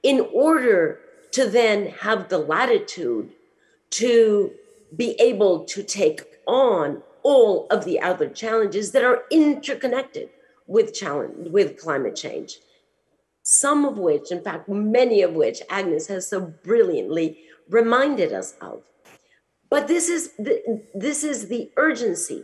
in order to then have the latitude to be able to take on all of the other challenges that are interconnected with climate change. Some of which, in fact, many of which Agnes has so brilliantly reminded us of. But this is the urgency.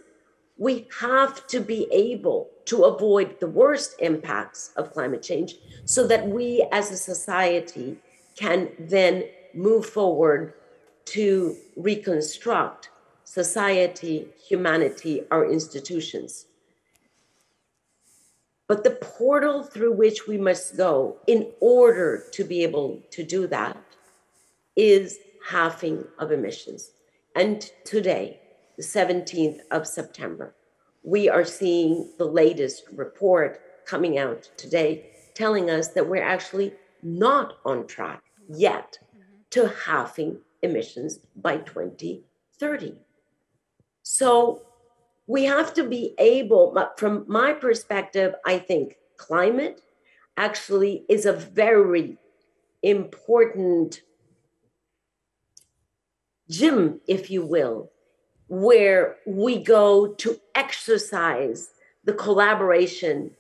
We have to be able to avoid the worst impacts of climate change so that we as a society can then move forward to reconstruct society, humanity, our institutions. But the portal through which we must go in order to be able to do that is halving of emissions. And today, the 17th of September, we are seeing the latest report coming out today telling us that we're actually not on track yet to halving emissions by 2030. So we have to be able, from my perspective, I think climate actually is a very important gym, if you will, where we go to exercise the collaboration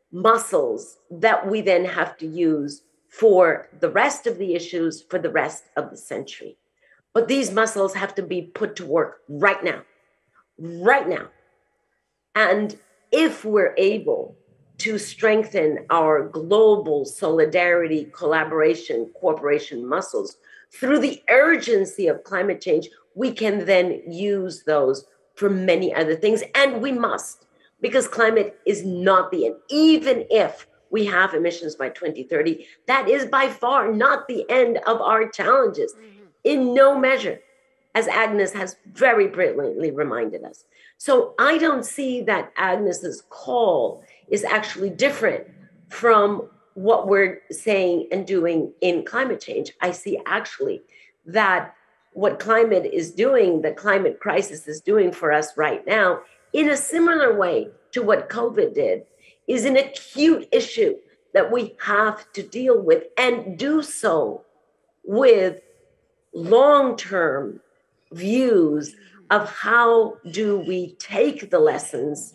muscles that we then have to use for the rest of the issues for the rest of the century. But these muscles have to be put to work right now. And if we're able to strengthen our global solidarity, collaboration, cooperation muscles through the urgency of climate change, we can then use those for many other things, and we must, because climate is not the end. Even if we have emissions by 2030, that is by far not the end of our challenges, in no measure, as Agnes has very brilliantly reminded us. So I don't see that Agnes's call is actually different from what we're saying and doing in climate change. I see actually that what climate is doing, the climate crisis is doing for us right now, in a similar way to what COVID did, is an acute issue that we have to deal with, and do so with long-term views of how do we take the lessons,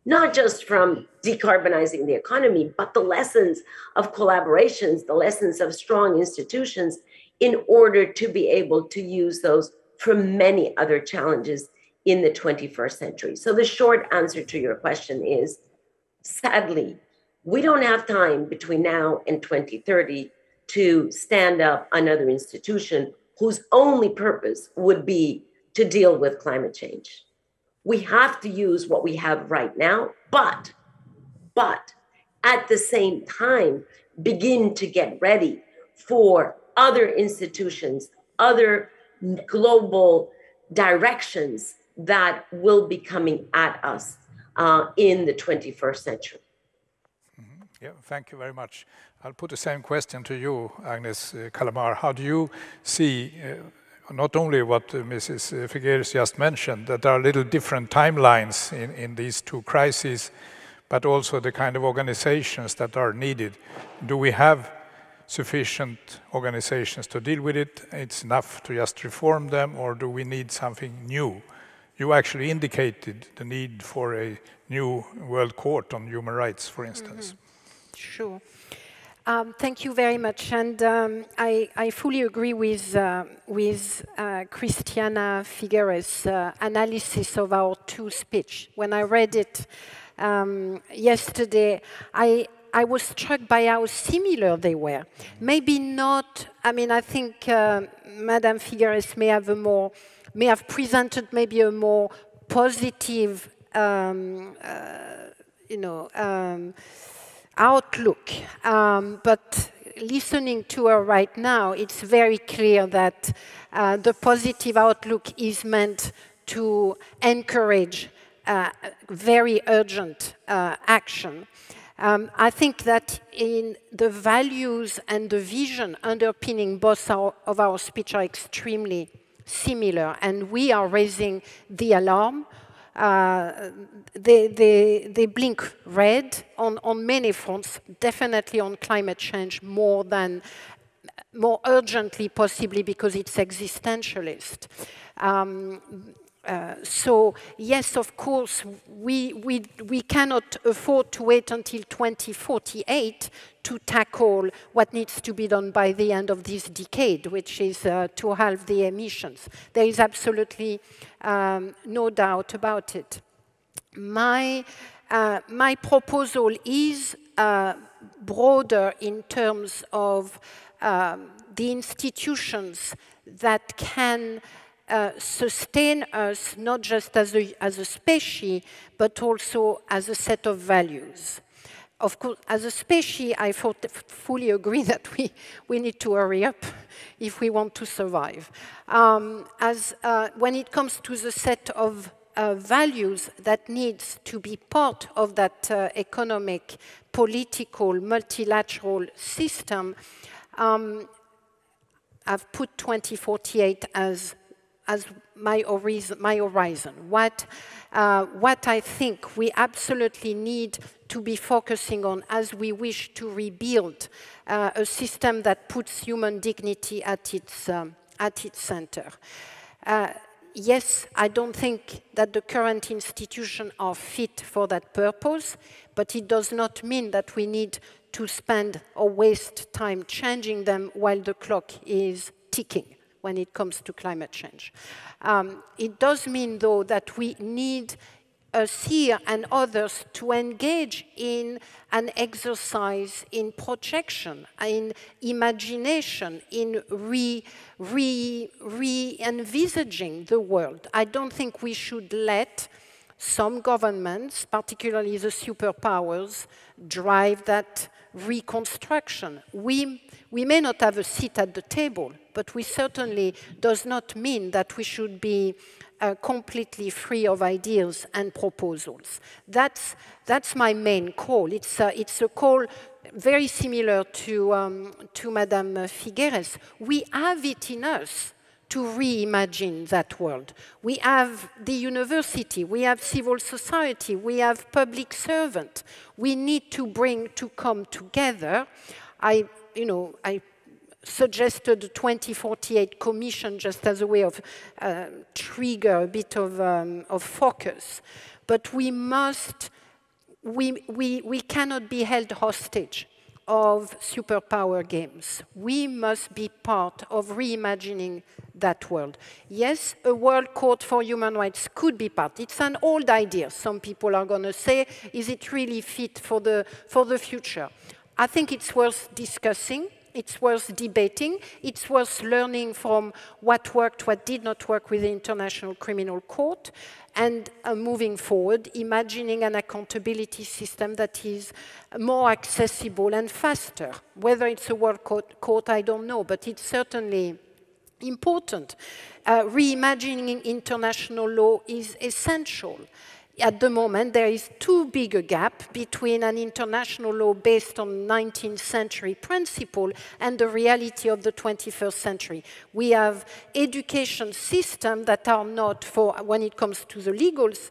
not just from decarbonizing the economy, but the lessons of collaborations, the lessons of strong institutions, in order to be able to use those for many other challenges in the 21st century. So the short answer to your question is, sadly, we don't have time between now and 2030 to stand up another institution whose only purpose would be to deal with climate change. We have to use what we have right now, but at the same time, begin to get ready for other institutions, other global directions that will be coming at us in the 21st century. Yeah, thank you very much. I'll put the same question to you, Agnes Kalamar. How do you see not only what Mrs. Figueres just mentioned, that there are little different timelines in these two crises, but also the kind of organizations that are needed? Do we have sufficient organizations to deal with it? It's enough to just reform them, or do we need something new? You actually indicated the need for a new World Court on Human Rights, for instance. Sure. Thank you very much, and I fully agree with Christiana Figueres' analysis of our two speeches. When I read it yesterday, I was struck by how similar they were. Maybe not. I mean, I think Madame Figueres may have presented maybe a more positive, outlook. But listening to her right now, it's very clear that the positive outlook is meant to encourage very urgent action. I think that in the values and the vision underpinning both of our speech are extremely similar, and we are raising the alarm. They blink red on many fronts, definitely on climate change more urgently, possibly because it's existentialist. So yes, of course, we cannot afford to wait until 2048 to tackle what needs to be done by the end of this decade, which is to halve the emissions. There is absolutely no doubt about it. My proposal is broader in terms of the institutions that can sustain us, not just as a species, but also as a set of values. Of course, as a species, I fully agree that we need to hurry up if we want to survive. When it comes to the set of values that needs to be part of that economic, political, multilateral system, I've put 2048 as my horizon. What I think we absolutely need to be focusing on as we wish to rebuild a system that puts human dignity at its center. Yes, I don't think that the current institutions are fit for that purpose, but it does not mean that we need to spend or waste time changing them while the clock is ticking when it comes to climate change. It does mean, though, that we need us here and others to engage in an exercise in projection, in imagination, in re-envisaging the world. I don't think we should let some governments, particularly the superpowers, drive that reconstruction. We may not have a seat at the table, but we certainly does not mean that we should be completely free of ideas and proposals. That's my main call. It's a call very similar to Madame Figueres. We have it in us to reimagine that world. We have the university, we have civil society, we have public servant. We need to come together. I suggested the 2048 Commission just as a way of trigger a bit of focus. But we cannot be held hostage of superpower games. We must be part of reimagining that world. Yes, a World Court for Human Rights could be part. It's an old idea. Some people are going to say, is it really fit for the future? I think it's worth discussing. It's worth debating. It's worth learning from what worked, what did not work with the International Criminal Court, and moving forward, imagining an accountability system that is more accessible and faster. Whether it's a World Court, I don't know, but it's certainly important. Reimagining international law is essential. At the moment, there is too big a gap between an international law based on 19th century principle and the reality of the 21st century. We have education systems that are not, for when it comes to the legals,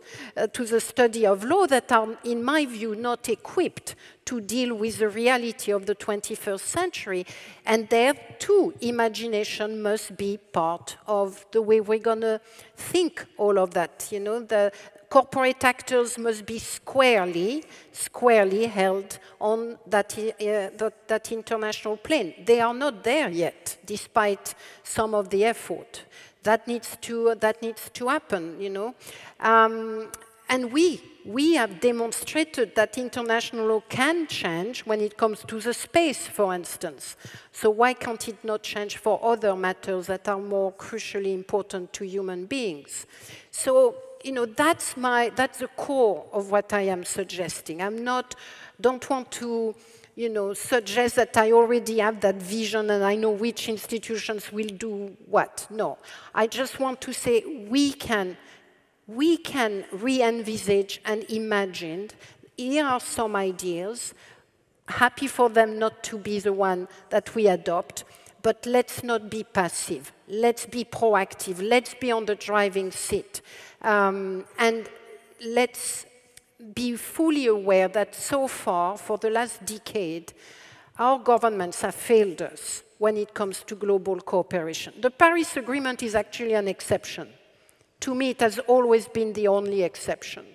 to the study of law, that are, in my view, not equipped to deal with the reality of the 21st century. And there, too, imagination must be part of the way we're going to think all of that. You know, the corporate actors must be squarely held on that international plane. They are not there yet, despite some of the effort. That needs to happen, you know. And we have demonstrated that international law can change when it comes to the space, for instance. So why can't it not change for other matters that are more crucially important to human beings? So, you know, that's the core of what I am suggesting. Don't want to, you know, suggest that I already have that vision and I know which institutions will do what. No, I just want to say we can re-envisage and imagine. Here are some ideas. Happy for them not to be the one that we adopt, but let's not be passive. Let's be proactive. Let's be on the driving seat. And let's be fully aware that so far, for the last decade, our governments have failed us when it comes to global cooperation. The Paris Agreement is actually an exception. To me, it has always been the only exception,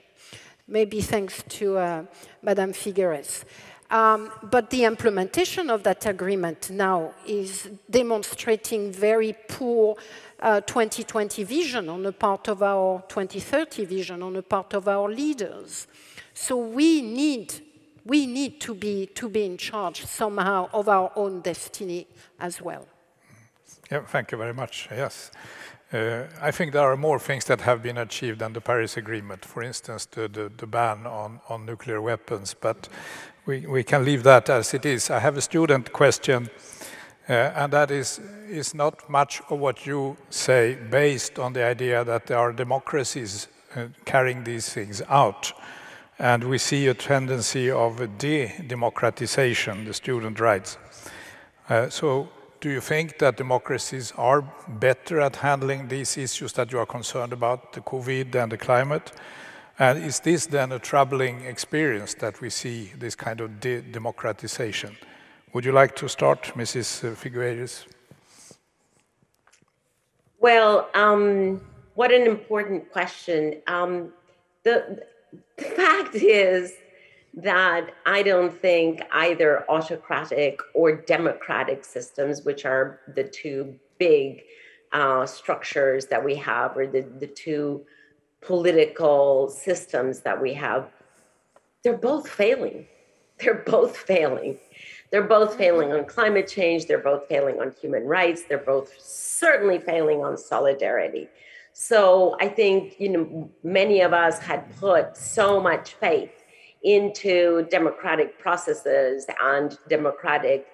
maybe thanks to Madame Figueres. But the implementation of that agreement now is demonstrating very poor 2020 vision on the part of our 2030 vision on the part of our leaders. So we need to be in charge somehow of our own destiny as well. Yeah, thank you very much. Yes. I think there are more things that have been achieved than the Paris Agreement, for instance, the ban on nuclear weapons, but we can leave that as it is. I have a student question, and that is not much of what you say based on the idea that there are democracies carrying these things out, and we see a tendency of de-democratization, the student rights. So do you think that democracies are better at handling these issues that you are concerned about, the COVID and the climate? And is this then a troubling experience that we see this kind of democratization? Would you like to start, Mrs. Figueres? Well, what an important question. The fact is that I don't think either autocratic or democratic systems, which are the two big structures that we have, or the two political systems that we have, they're both failing. They're both failing. They're both failing on climate change. They're both failing on human rights. They're both certainly failing on solidarity. So I think, many of us had put so much faith into democratic processes and democratic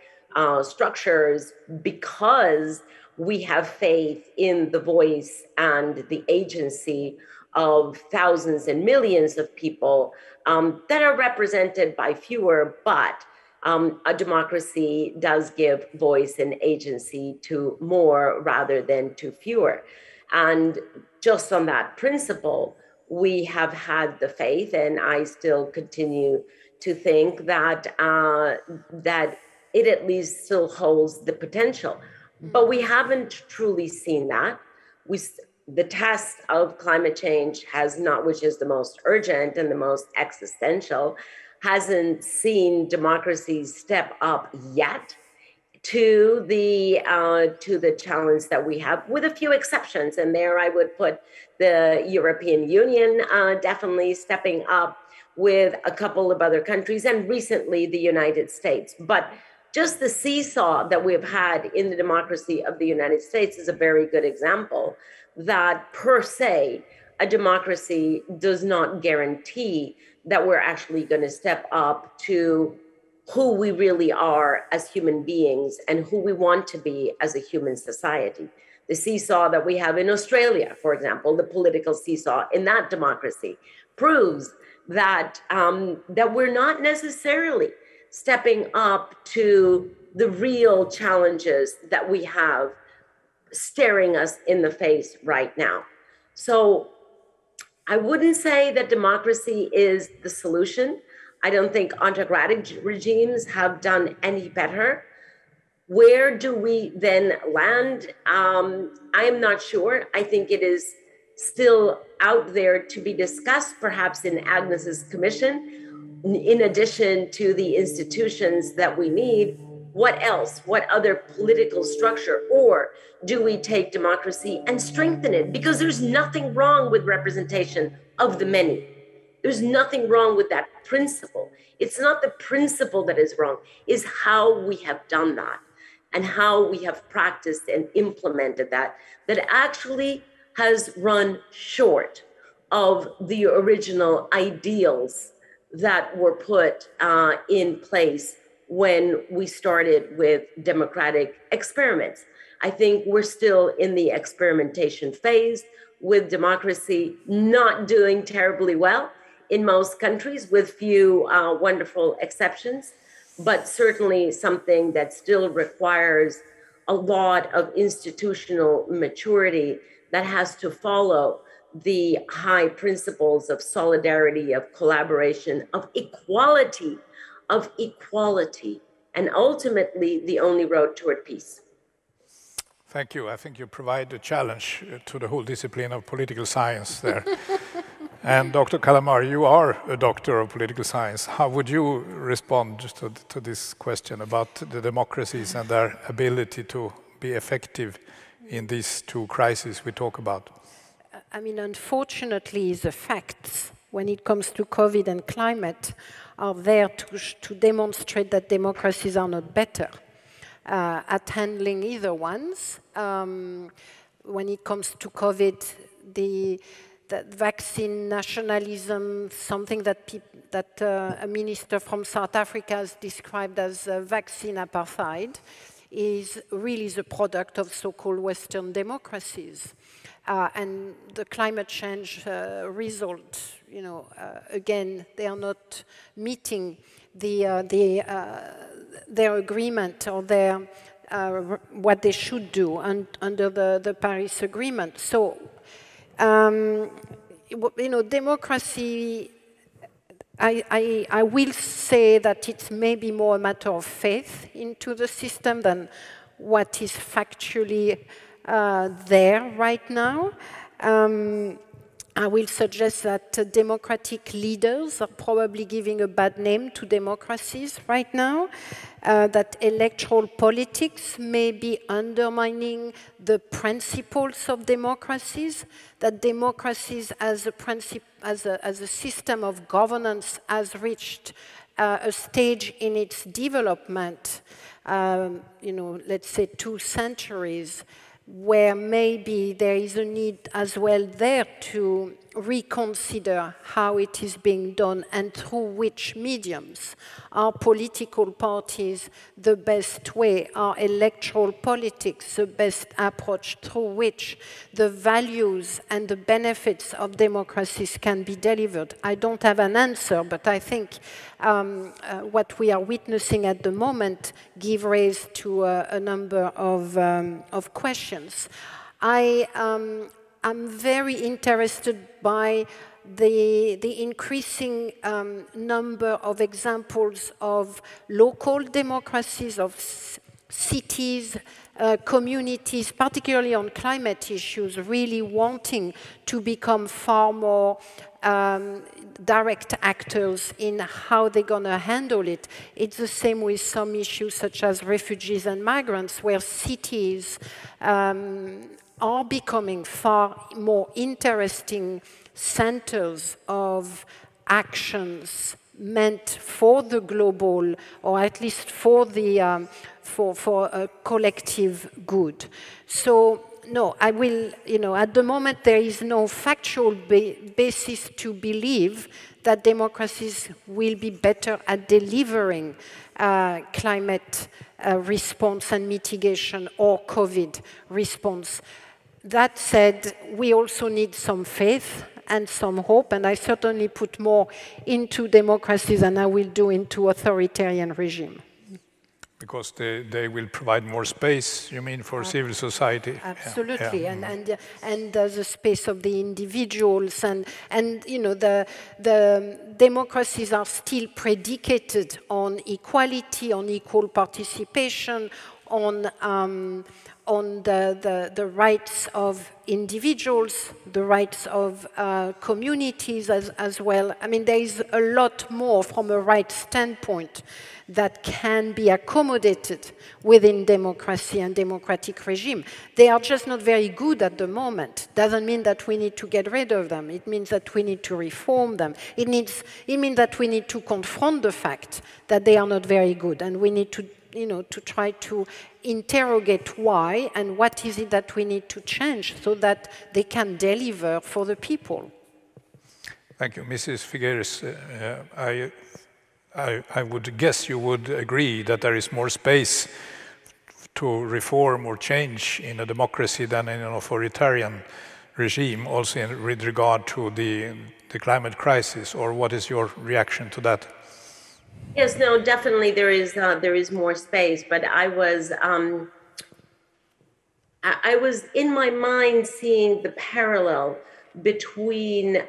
structures because we have faith in the voice and the agency of thousands and millions of people that are represented by fewer, but a democracy does give voice and agency to more rather than to fewer. And just on that principle, we have had the faith, and I still continue to think that that it at least still holds the potential. But we haven't truly seen that. The test of climate change has not, which is the most urgent and the most existential, hasn't seen democracies step up yet to the challenge that we have, with a few exceptions. And there I would put the European Union definitely stepping up, with a couple of other countries, and recently the United States. But just the seesaw that we've had in the democracy of the United States is a very good example that, per se, a democracy does not guarantee that we're actually going to step up to who we really are as human beings and who we want to be as a human society. The seesaw that we have in Australia, for example, the political seesaw in that democracy, proves that that we're not necessarily stepping up to the real challenges that we have staring us in the face right now. So I wouldn't say that democracy is the solution. I don't think autocratic regimes have done any better. Where do we then land? I'm not sure. I think it is still out there to be discussed, perhaps in Agnes's commission, in addition to the institutions that we need. What else? What other political structure? Or do we take democracy and strengthen it? Because there's nothing wrong with representation of the many. There's nothing wrong with that principle. It's not the principle that is wrong, it's how we have done that and how we have practiced and implemented that actually has run short of the original ideals that were put in place when we started with democratic experiments. I think we're still in the experimentation phase, with democracy not doing terribly well in most countries, with few wonderful exceptions, but certainly something that still requires a lot of institutional maturity that has to follow the high principles of solidarity, of collaboration, of equality, and ultimately the only road toward peace. Thank you. I think you provide a challenge to the whole discipline of political science there. And Dr. Kalamar, you are a doctor of political science. How would you respond to this question about the democracies and their ability to be effective in these two crises we talk about? I mean, unfortunately, the facts when it comes to COVID and climate are there to demonstrate that democracies are not better at handling either ones. When it comes to COVID, that vaccine nationalism, something that a minister from South Africa has described as vaccine apartheid, is really the product of so-called Western democracies. And the climate change result, again, they are not meeting their agreement or what they should do under the Paris Agreement. So, democracy, I will say that it's maybe more a matter of faith into the system than what is factually there right now. I will suggest that democratic leaders are probably giving a bad name to democracies right now, that electoral politics may be undermining the principles of democracies, that democracies as a system of governance has reached a stage in its development, let's say 2 centuries, where maybe there is a need as well there to reconsider how it is being done and through which mediums. Are political parties the best way? Are electoral politics the best approach through which the values and the benefits of democracies can be delivered? I don't have an answer, but I think what we are witnessing at the moment give rise to a number of questions. I'm very interested by the increasing number of examples of local democracies, of cities, communities, particularly on climate issues, really wanting to become far more direct actors in how they're going to handle it. It's the same with some issues such as refugees and migrants, where cities are becoming far more interesting centers of actions meant for the global, or at least for the for a collective good. So no, I will, at the moment there is no factual basis to believe that democracies will be better at delivering climate response and mitigation or COVID response. That said, we also need some faith and some hope, and I certainly put more into democracies than I will do into authoritarian regime. Because they will provide more space, you mean, for civil society? Absolutely, yeah. And the space of the individuals, and the democracies are still predicated on equality, on equal participation, on the rights of individuals, the rights of communities as well. I mean, there is a lot more from a rights standpoint that can be accommodated within democracy and democratic regime. They are just not very good at the moment. Doesn't mean that we need to get rid of them. It means that we need to reform them. It means that we need to confront the fact that they are not very good, and we need to to try to interrogate why and what is it that we need to change so that they can deliver for the people. Thank you. Mrs. Figueres, I would guess you would agree that there is more space to reform or change in a democracy than in an authoritarian regime, also with regard to the climate crisis, or what is your reaction to that? Yes, no, definitely there is more space, but I was in my mind seeing the parallel between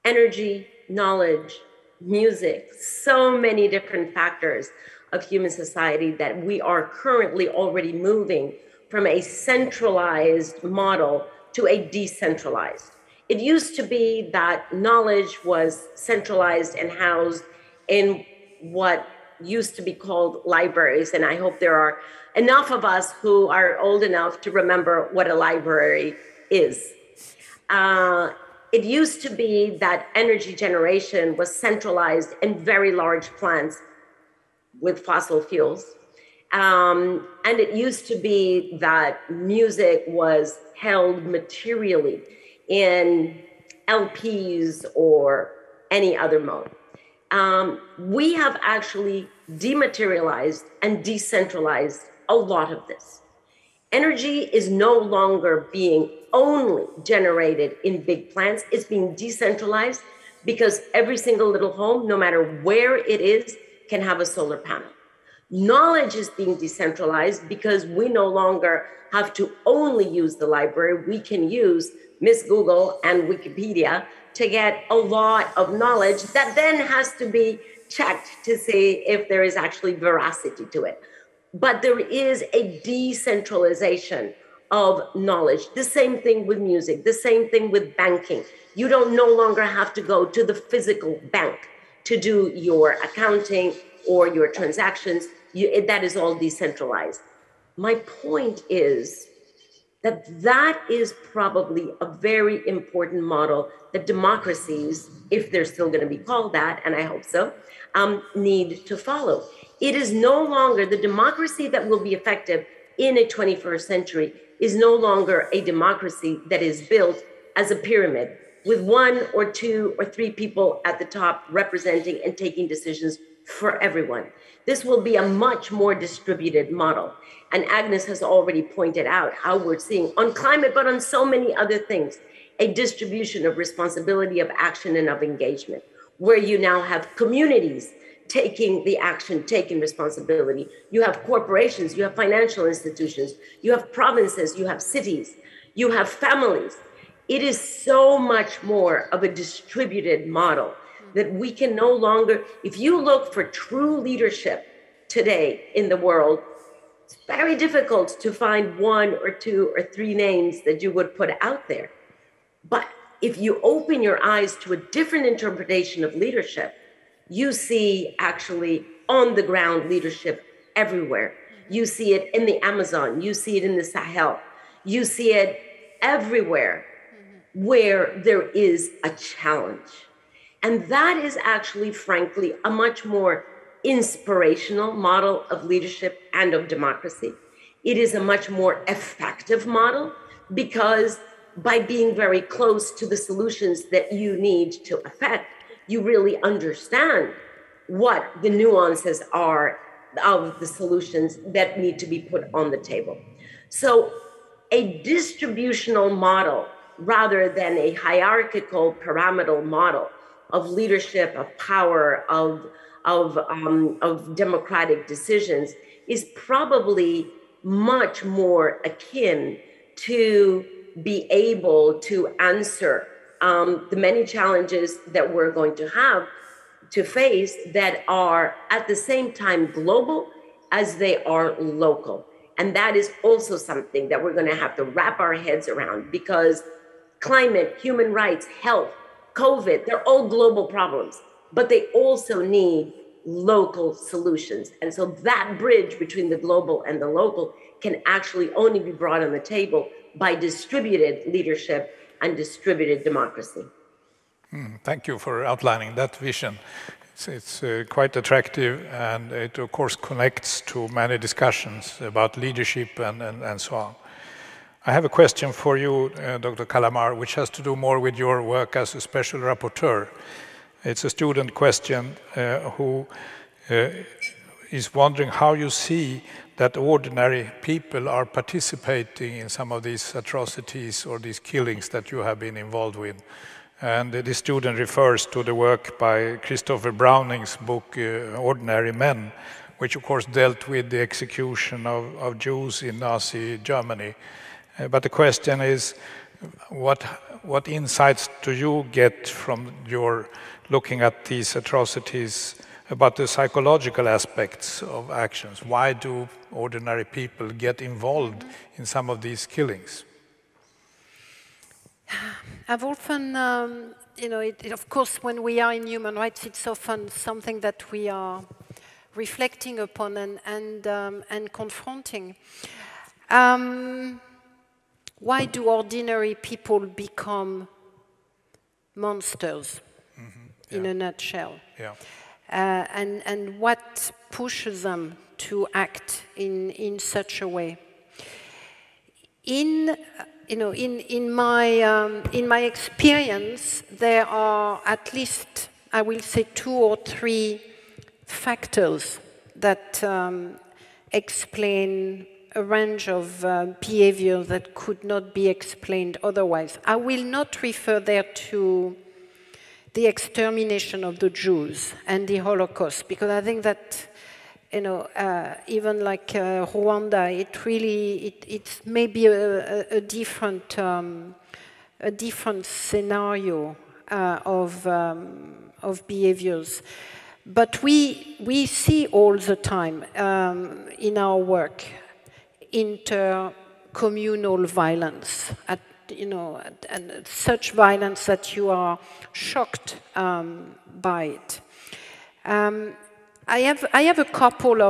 energy, knowledge, music, so many different factors of human society that we are currently already moving from a centralized model to a decentralized. It used to be that knowledge was centralized and housed in what used to be called libraries. And I hope there are enough of us who are old enough to remember what a library is. It used to be that energy generation was centralized in very large plants with fossil fuels. And it used to be that music was held materially in LPs or any other mode. We have actually dematerialized and decentralized a lot of this. Energy is no longer being only generated in big plants. It's being decentralized because every single little home, no matter where it is, can have a solar panel. Knowledge is being decentralized because we no longer have to only use the library. We can use Miss Google and Wikipedia to get a lot of knowledge that then has to be checked to see if there is actually veracity to it. But there is a decentralization of knowledge. The same thing with music, the same thing with banking. You don't no longer have to go to the physical bank to do your accounting or your transactions. That is all decentralized. My point is that is probably a very important model that democracies, if they're still going to be called that, and I hope so, need to follow. It is no longer the democracy that will be effective in a 21st century is no longer a democracy that is built as a pyramid with 1 or 2 or 3 people at the top representing and taking decisions for everyone. This will be a much more distributed model. And Agnes has already pointed out how we're seeing on climate, but on so many other things, a distribution of responsibility, of action, and of engagement, where you now have communities taking the action, taking responsibility. You have corporations, you have financial institutions, you have provinces, you have cities, you have families. It is so much more of a distributed model that we can no longer, if you look for true leadership today in the world, it's very difficult to find 1 or 2 or 3 names that you would put out there. But if you open your eyes to a different interpretation of leadership, you see actually on the ground leadership everywhere. You see it in the Amazon, you see it in the Sahel, you see it everywhere where there is a challenge. And that is actually, frankly, a much more inspirational model of leadership and of democracy. It is a much more effective model because by being very close to the solutions that you need to affect, you really understand what the nuances are of the solutions that need to be put on the table. So a distributional model rather than a hierarchical pyramidal model of leadership, of power, of democratic decisions is probably much more akin to be able to answer the many challenges that we're going to have to face that are at the same time global as they are local. And that is also something that we're going to have to wrap our heads around because climate, human rights, health, COVID, they're all global problems, but they also need local solutions. And so that bridge between the global and the local can actually only be brought on the table by distributed leadership and distributed democracy. Thank you for outlining that vision. It's quite attractive, and it of course connects to many discussions about leadership and so on. I have a question for you, Dr. Kalamar, which has to do more with your work as a special rapporteur. It's a student question who is wondering how you see that ordinary people are participating in some of these atrocities or these killings that you have been involved with. And the student refers to the work by Christopher Browning's book, Ordinary Men, which of course dealt with the execution of Jews in Nazi Germany. But the question is, what insights do you get from your looking at these atrocities about the psychological aspects of actions? Why do ordinary people get involved in some of these killings? I've often, of course, when we are in human rights, it's often something that we are reflecting upon and confronting. Why do ordinary people become monsters, in a nutshell? Yeah. And what pushes them to act in such a way? In my experience, there are at least, I will say, 2 or 3 factors that explain a range of behavior that could not be explained otherwise. I will not refer there to the extermination of the Jews and the Holocaust, because I think that, even like Rwanda, it's maybe a different scenario of behaviors. But we see all the time in our work communal violence, and such violence that you are shocked by it. I have a couple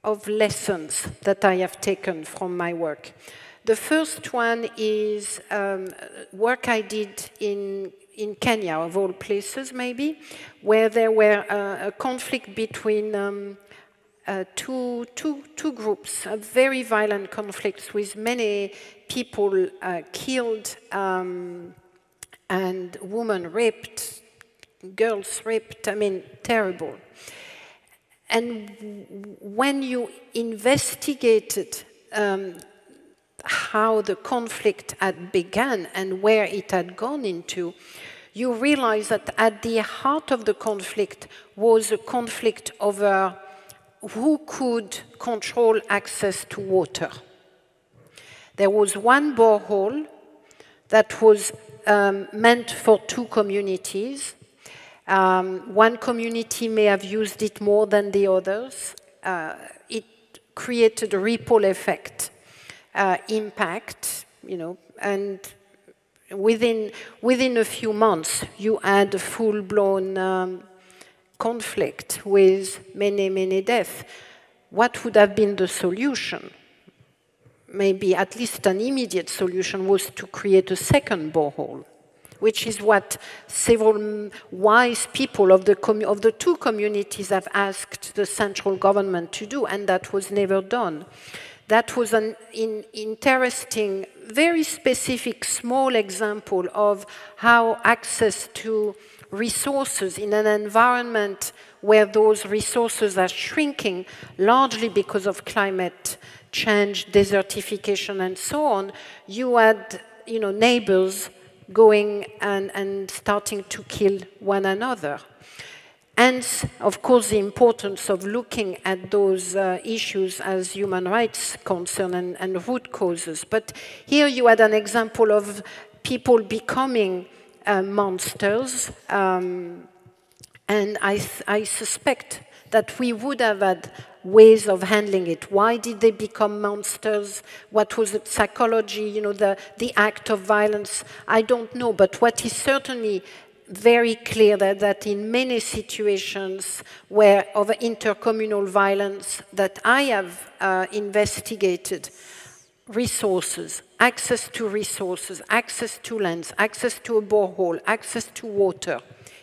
of lessons that I have taken from my work. The first one is work I did in Kenya, of all places maybe, where there were a conflict between two groups, very violent conflicts with many people killed and women raped, girls raped, I mean, terrible. And when you investigated how the conflict had begun and where it had gone into, you realize that at the heart of the conflict was a conflict over who could control access to water. There was one borehole that was meant for two communities. One community may have used it more than the others. It created a ripple effect impact, and within a few months, you had a full-blown conflict with many deaths. What would have been the solution? Maybe at least an immediate solution was to create a second borehole, which is what several wise people of the two communities have asked the central government to do, and that was never done. That was an interesting, very specific, small example of how access to resources in an environment where those resources are shrinking, largely because of climate change, desertification, and so on, you had neighbors going and starting to kill one another. Hence, of course, the importance of looking at those issues as human rights concern and root causes. But here you had an example of people becoming monsters, and I suspect that we would have had ways of handling it. Why did they become monsters? What was the psychology, the act of violence? I don't know, but what is certainly very clear that in many situations where of intercommunal violence that I have investigated, resources, access to resources, access to lands, access to a borehole, access to water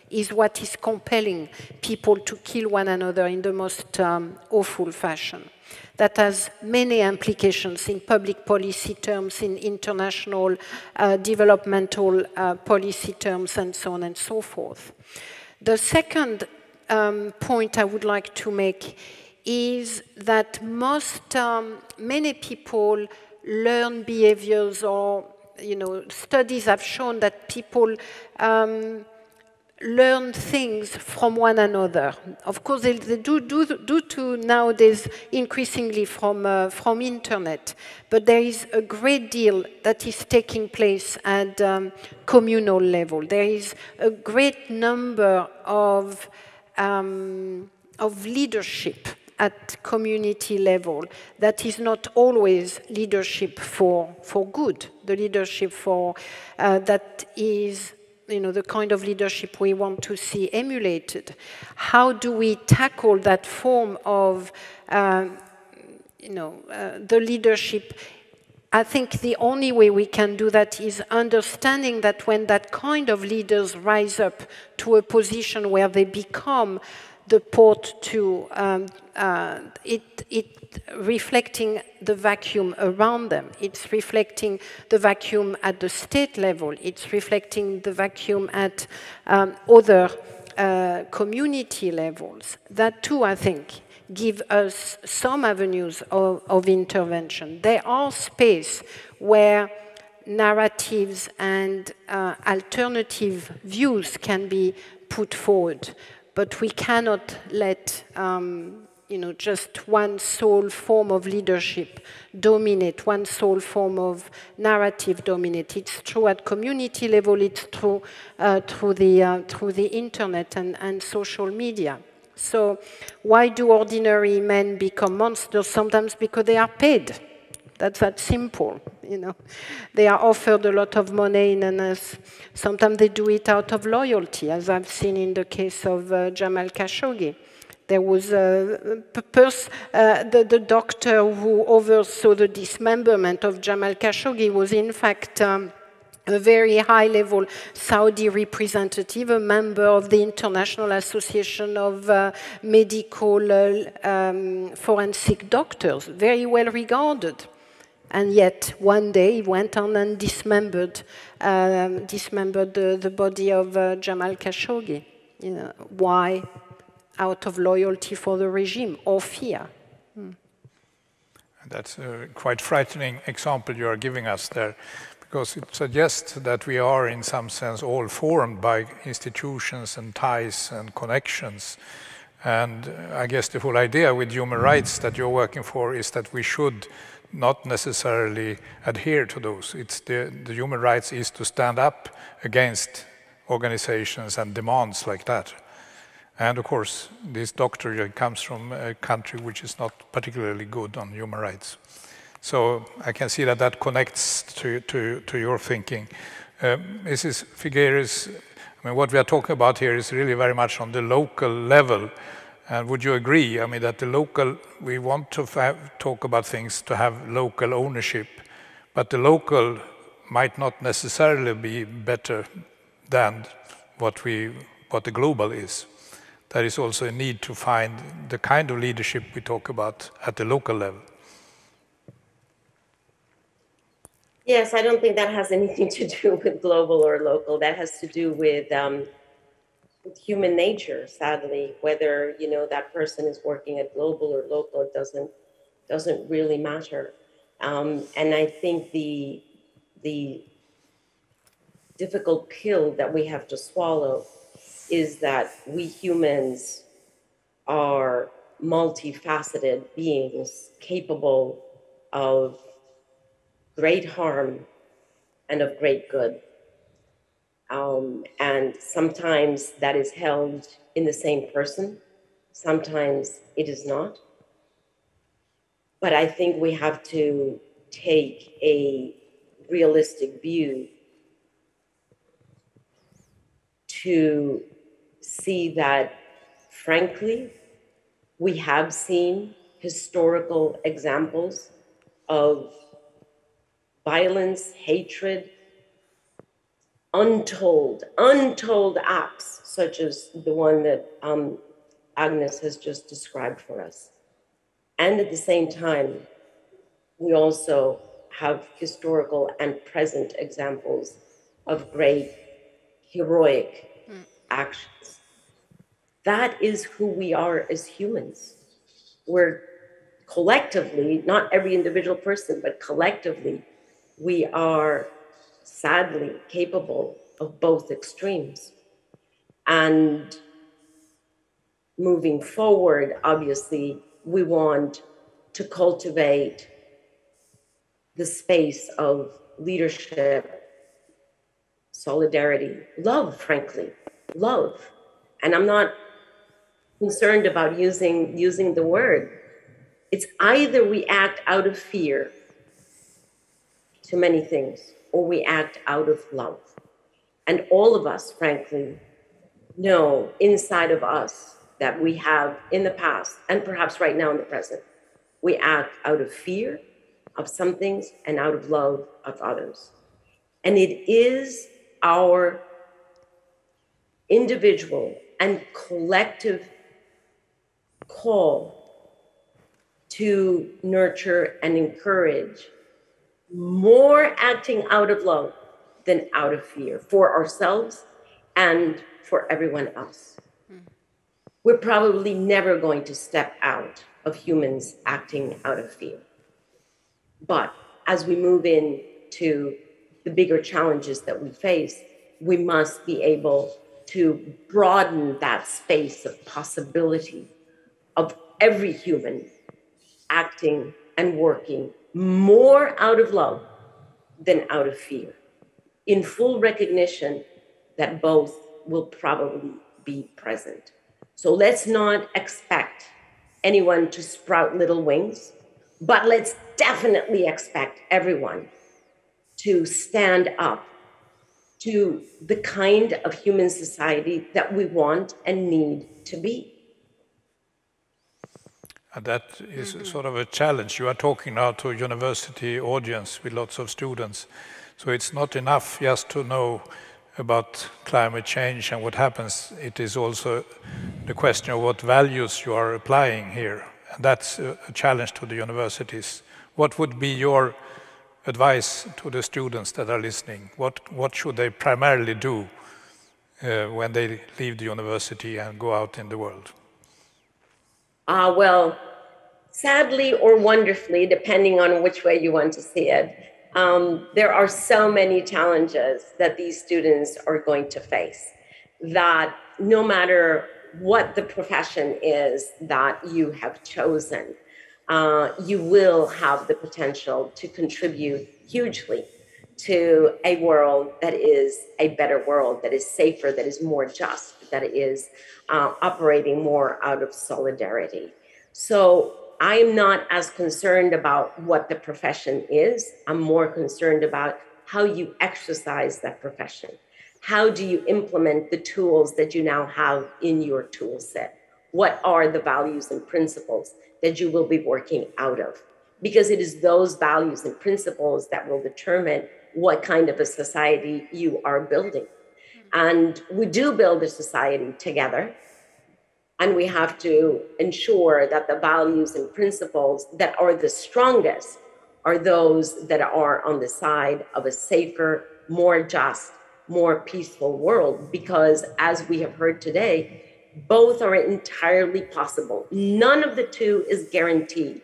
is what is compelling people to kill one another in the most awful fashion. That has many implications in public policy terms, in international developmental policy terms, and so on and so forth. The second point I would like to make is that many people learn behaviors, or studies have shown that people learn things from one another. Of course, they do too nowadays, increasingly from internet. But there is a great deal that is taking place at communal level. There is a great number of leadership at community level that is not always leadership for good. The leadership that is the kind of leadership we want to see emulated. How do we tackle that form of, the leadership? I think the only way we can do that is understanding that when that kind of leaders rise up to a position where they become the port to it reflecting the vacuum around them. It's reflecting the vacuum at the state level. It's reflecting the vacuum at other community levels. That too, I think, give us some avenues of intervention. There are spaces where narratives and alternative views can be put forward, but we cannot let just one sole form of leadership dominate, one sole form of narrative dominate. It's true at community level, it's true through the internet and social media. So why do ordinary men become monsters? Sometimes because they are paid. That's that simple, you know. They are offered a lot of money, and sometimes they do it out of loyalty, as I've seen in the case of Jamal Khashoggi. There was the doctor who oversaw the dismemberment of Jamal Khashoggi was in fact a very high-level Saudi representative, a member of the International Association of Medical Forensic Doctors, very well regarded. And yet, one day, he went on and dismembered the body of Jamal Khashoggi. You know, why? Out of loyalty for the regime or fear. That's a quite frightening example you are giving us there, because it suggests that we are, in some sense, all formed by institutions and ties and connections. And I guess the whole idea with human rights that you're working for is that we should not necessarily adhere to those. It's the human rights is to stand up against organizations and demands like that. And of course, this doctor comes from a country which is not particularly good on human rights. So I can see that that connects to your thinking. Mrs. Figueres, I mean, what we are talking about here is really very much on the local level. And would you agree, I mean, that the local, we want to talk about things to have local ownership, but the local might not necessarily be better than what the global is. There is also a need to find the kind of leadership we talk about at the local level. Yes, I don't think that has anything to do with global or local. That has to do with human nature, sadly. Whether that person is working at global or local, it doesn't really matter. And I think the difficult pill that we have to swallow is that we humans are multifaceted beings capable of great harm and of great good. And sometimes that is held in the same person, sometimes it is not. But I think we have to take a realistic view to see that, frankly, we have seen historical examples of violence, hatred, untold acts, such as the one that Agnes has just described for us. And at the same time, we also have historical and present examples of great heroic actions. That is who we are as humans. We're collectively, not every individual person, but collectively, we are sadly capable of both extremes. And moving forward, obviously, we want to cultivate the space of leadership, solidarity, love, frankly, love. And I'm not concerned about using the word. It's either we act out of fear to many things, or we act out of love. And all of us, frankly, know inside of us that we have in the past, and perhaps right now in the present, we act out of fear of some things and out of love of others. And it is our individual and collective call to nurture and encourage more acting out of love than out of fear for ourselves and for everyone else. We're probably never going to step out of humans acting out of fear. But as we move into the bigger challenges that we face, we must be able to broaden that space of possibility of every human acting and working more out of love than out of fear, in full recognition that both will probably be present. So let's not expect anyone to sprout little wings, but let's definitely expect everyone to stand up to the kind of human society that we want and need to be. And that is sort of a challenge. You are talking now to a university audience with lots of students. So it's not enough just to know about climate change and what happens. It is also the question of what values you are applying here. And that's a challenge to the universities. What would be your advice to the students that are listening? What should they primarily do when they leave the university and go out in the world? Well, sadly or wonderfully, depending on which way you want to see it, there are so many challenges that these students are going to face that no matter what the profession is that you have chosen, you will have the potential to contribute hugely to a world that is a better world, that is safer, that is more just, that is operating more out of solidarity. So I'm not as concerned about what the profession is. I'm more concerned about how you exercise that profession. How do you implement the tools that you now have in your tool set? What are the values and principles that you will be working out of? Because it is those values and principles that will determine what kind of a society you are building. And we do build a society together. And we have to ensure that the values and principles that are the strongest are those that are on the side of a safer, more just, more peaceful world. Because as we have heard today, both are entirely possible. None of the two is guaranteed.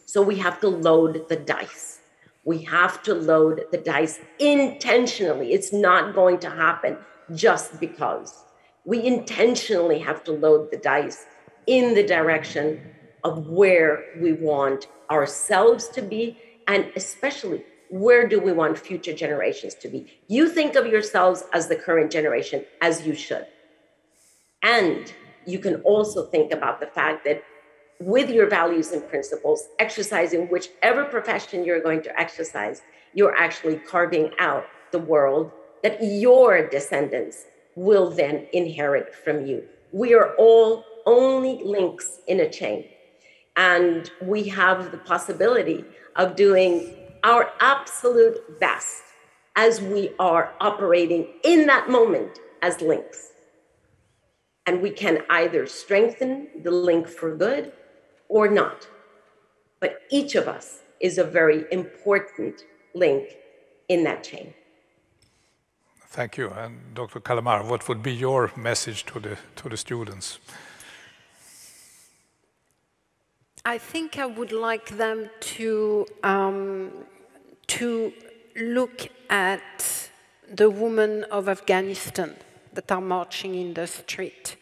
So we have to load the dice. We have to load the dice intentionally. It's not going to happen just because. We intentionally have to load the dice in the direction of where we want ourselves to be, and especially where do we want future generations to be. You think of yourselves as the current generation, as you should. And you can also think about the fact that with your values and principles, exercising whichever profession you're going to exercise, you're actually carving out the world that your descendants will then inherit from you. We are all only links in a chain. And we have the possibility of doing our absolute best as we are operating in that moment as links. And we can either strengthen the link for good or not. But each of us is a very important link in that chain. Thank you. And Dr. Kalamar, what would be your message to the students? I think I would like them to look at the women of Afghanistan that are marching in the street,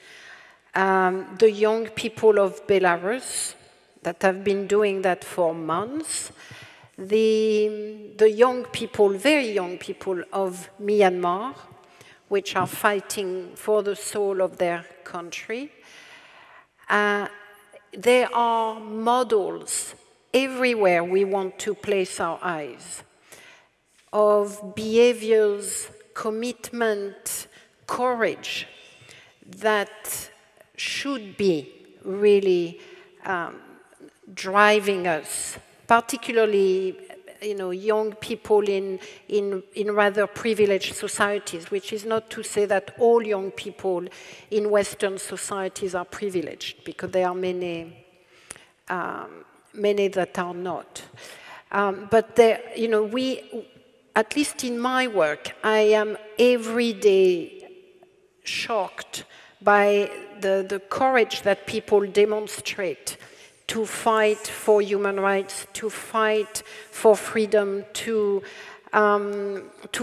the young people of Belarus that have been doing that for months, the young people, very young people of Myanmar, which are fighting for the soul of their country. There are models everywhere we want to place our eyes of behaviors, commitment, courage that should be really driving us, particularly, young people in rather privileged societies, which is not to say that all young people in Western societies are privileged, because there are many that are not. But there, at least in my work, I am every day shocked by the courage that people demonstrate to fight for human rights, to fight for freedom, to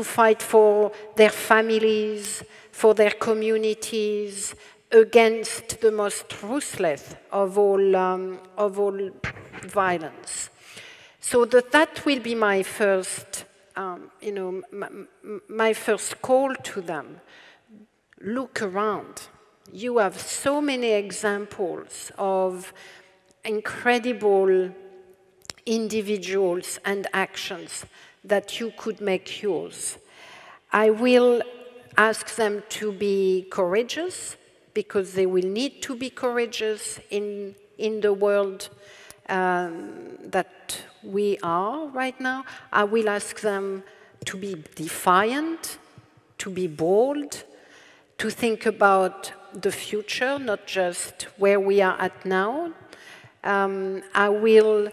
fight for their families, for their communities, against the most ruthless of all violence. So that will be my first, my first call to them. Look around. You have so many examples of incredible individuals and actions that you could make yours. I will ask them to be courageous, because they will need to be courageous in the world that we are right now. I will ask them to be defiant, to be bold, to think about the future, not just where we are at now. I will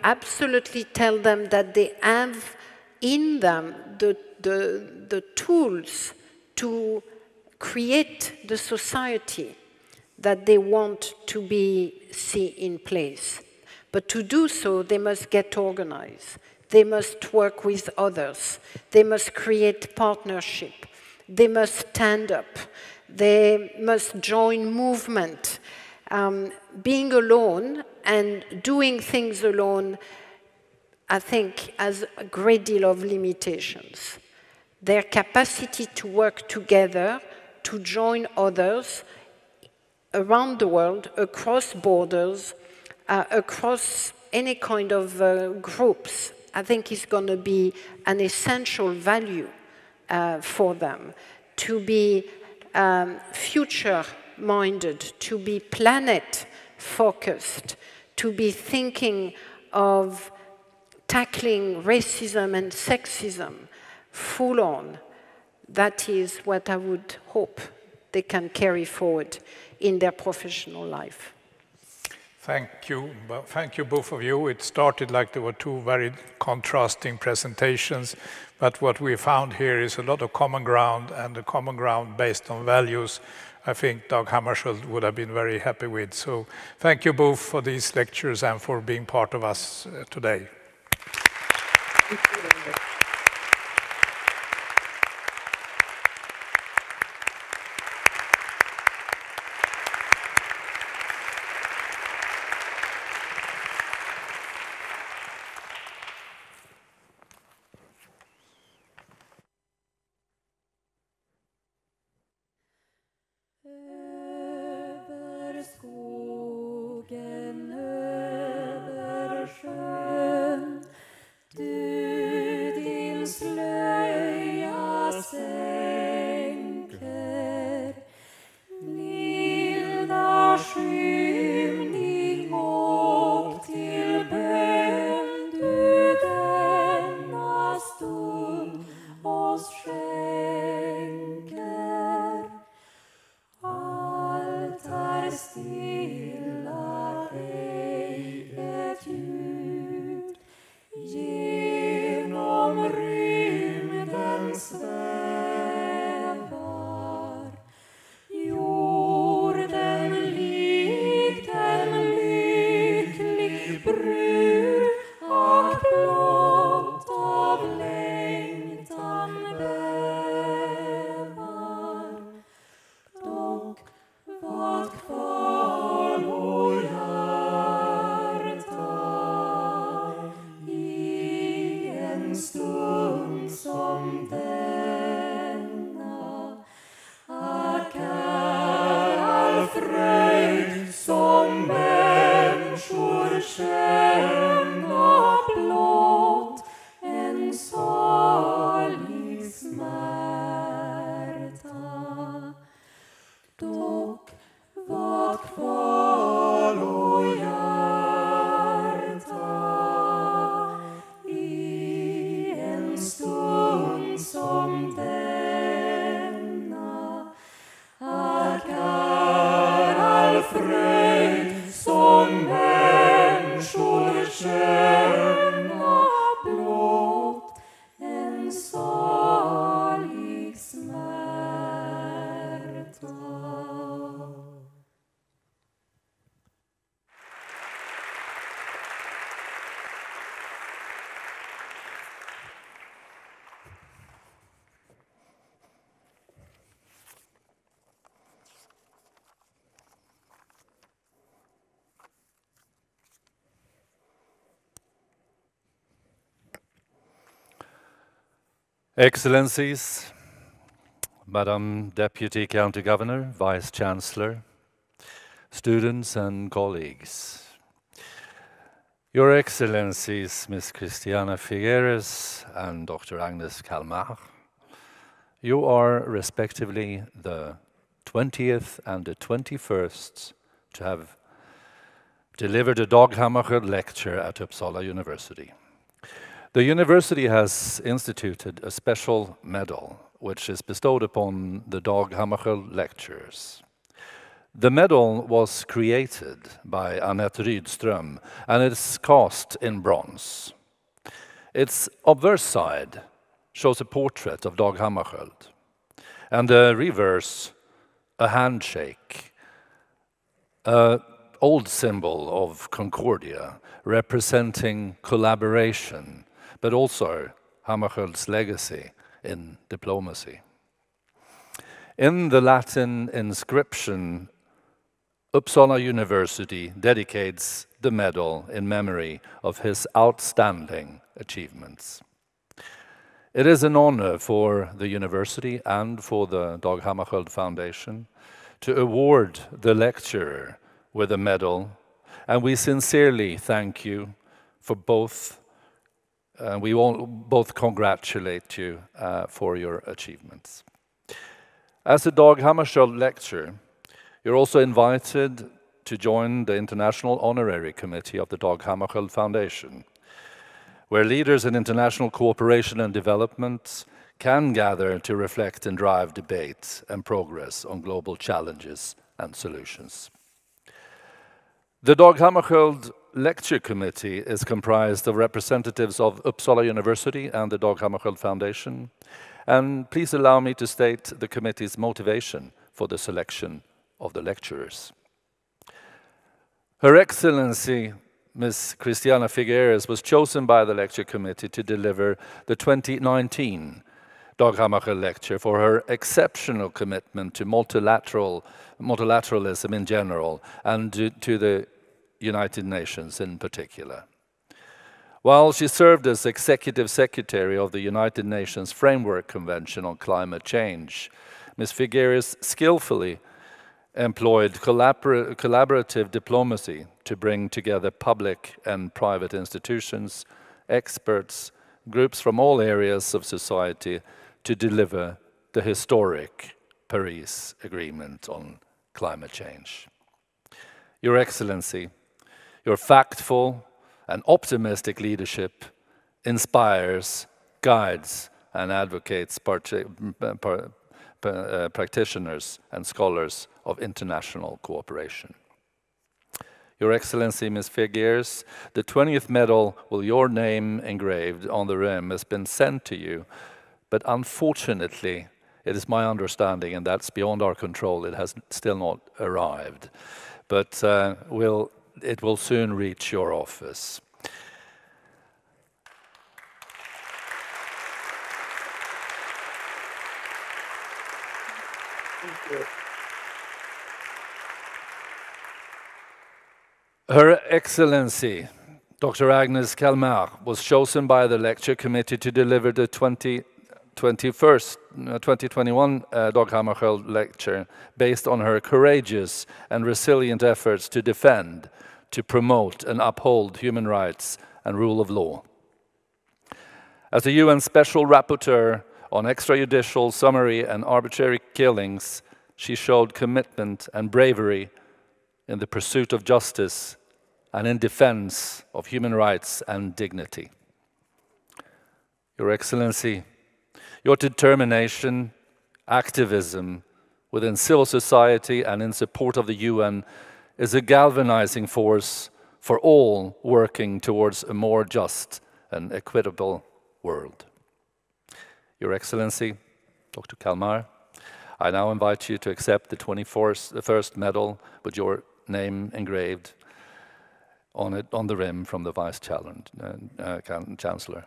absolutely tell them that they have in them the tools to create the society that they want to see in place. But to do so, they must get organized. They must work with others. They must create partnership. They must stand up. They must join movement. Being alone and doing things alone, I think, has a great deal of limitations. Their capacity to work together, to join others around the world, across borders, across any kind of groups, I think is going to be an essential value for them. To be future-minded, to be planet-focused, to be thinking of tackling racism and sexism full on. That is what I would hope they can carry forward in their professional life. Thank you both of you. It started like there were two very contrasting presentations, but what we found here is a lot of common ground, and the common ground based on values I think Dag Hammarskjöld would have been very happy with. So thank you both for these lectures and for being part of us today. Thank you. Excellencies, Madam Deputy County Governor, Vice Chancellor, students and colleagues. Your Excellencies, Ms. Christiana Figueres and Dr. Agnes Kalamar, you are respectively the 20th and the 21st to have delivered a Dag Hammarskjöld Lecture at Uppsala University. The university has instituted a special medal which is bestowed upon the Dag Hammarskjöld Lectures. The medal was created by Annette Rydström and it's cast in bronze. Its obverse side shows a portrait of Dag Hammarskjöld and the reverse a handshake, an old symbol of Concordia representing collaboration, but also Hammarskjöld's legacy in diplomacy. In the Latin inscription, Uppsala University dedicates the medal in memory of his outstanding achievements. It is an honor for the university and for the Dag Hammarskjöld Foundation to award the lecturer with a medal, and we sincerely thank you for both. We all both congratulate you for your achievements. As a Dag Hammarskjöld Lecture, you're also invited to join the International Honorary Committee of the Dag Hammarskjöld Foundation, where leaders in international cooperation and development can gather to reflect and drive debate and progress on global challenges and solutions. The Dag Hammarskjöld Lecture Committee is comprised of representatives of Uppsala University and the Dag Hammarskjöld Foundation. And please allow me to state the committee's motivation for the selection of the lecturers. Her Excellency, Ms. Christiana Figueres, was chosen by the lecture committee to deliver the 2019 Dag Hammarskjöld Lecture for her exceptional commitment to multilateralism in general and to the United Nations in particular. While she served as Executive Secretary of the United Nations Framework Convention on Climate Change, Ms. Figueres skillfully employed collaborative diplomacy to bring together public and private institutions, experts, groups from all areas of society to deliver the historic Paris Agreement on climate change. Your Excellency, your factful and optimistic leadership inspires, guides, and advocates practitioners and scholars of international cooperation. Your Excellency, Ms. Figueres, the 20th medal with your name engraved on the rim has been sent to you, but unfortunately, it is my understanding, and that's beyond our control, it has still not arrived. But it will soon reach your office. Her Excellency, Dr. Agnes Kalamar, was chosen by the lecture committee to deliver the 2021 Dag Hammarskjöld Lecture based on her courageous and resilient efforts to defend, to promote and uphold human rights and rule of law. As a UN Special Rapporteur on extrajudicial, summary and arbitrary killings, she showed commitment and bravery in the pursuit of justice and in defense of human rights and dignity. Your Excellency, your determination, activism within civil society and in support of the UN is a galvanizing force for all working towards a more just and equitable world. Your Excellency, Dr. Kalamar, I now invite you to accept the 21st medal with your name engraved on it on the rim from the Vice Chancellor.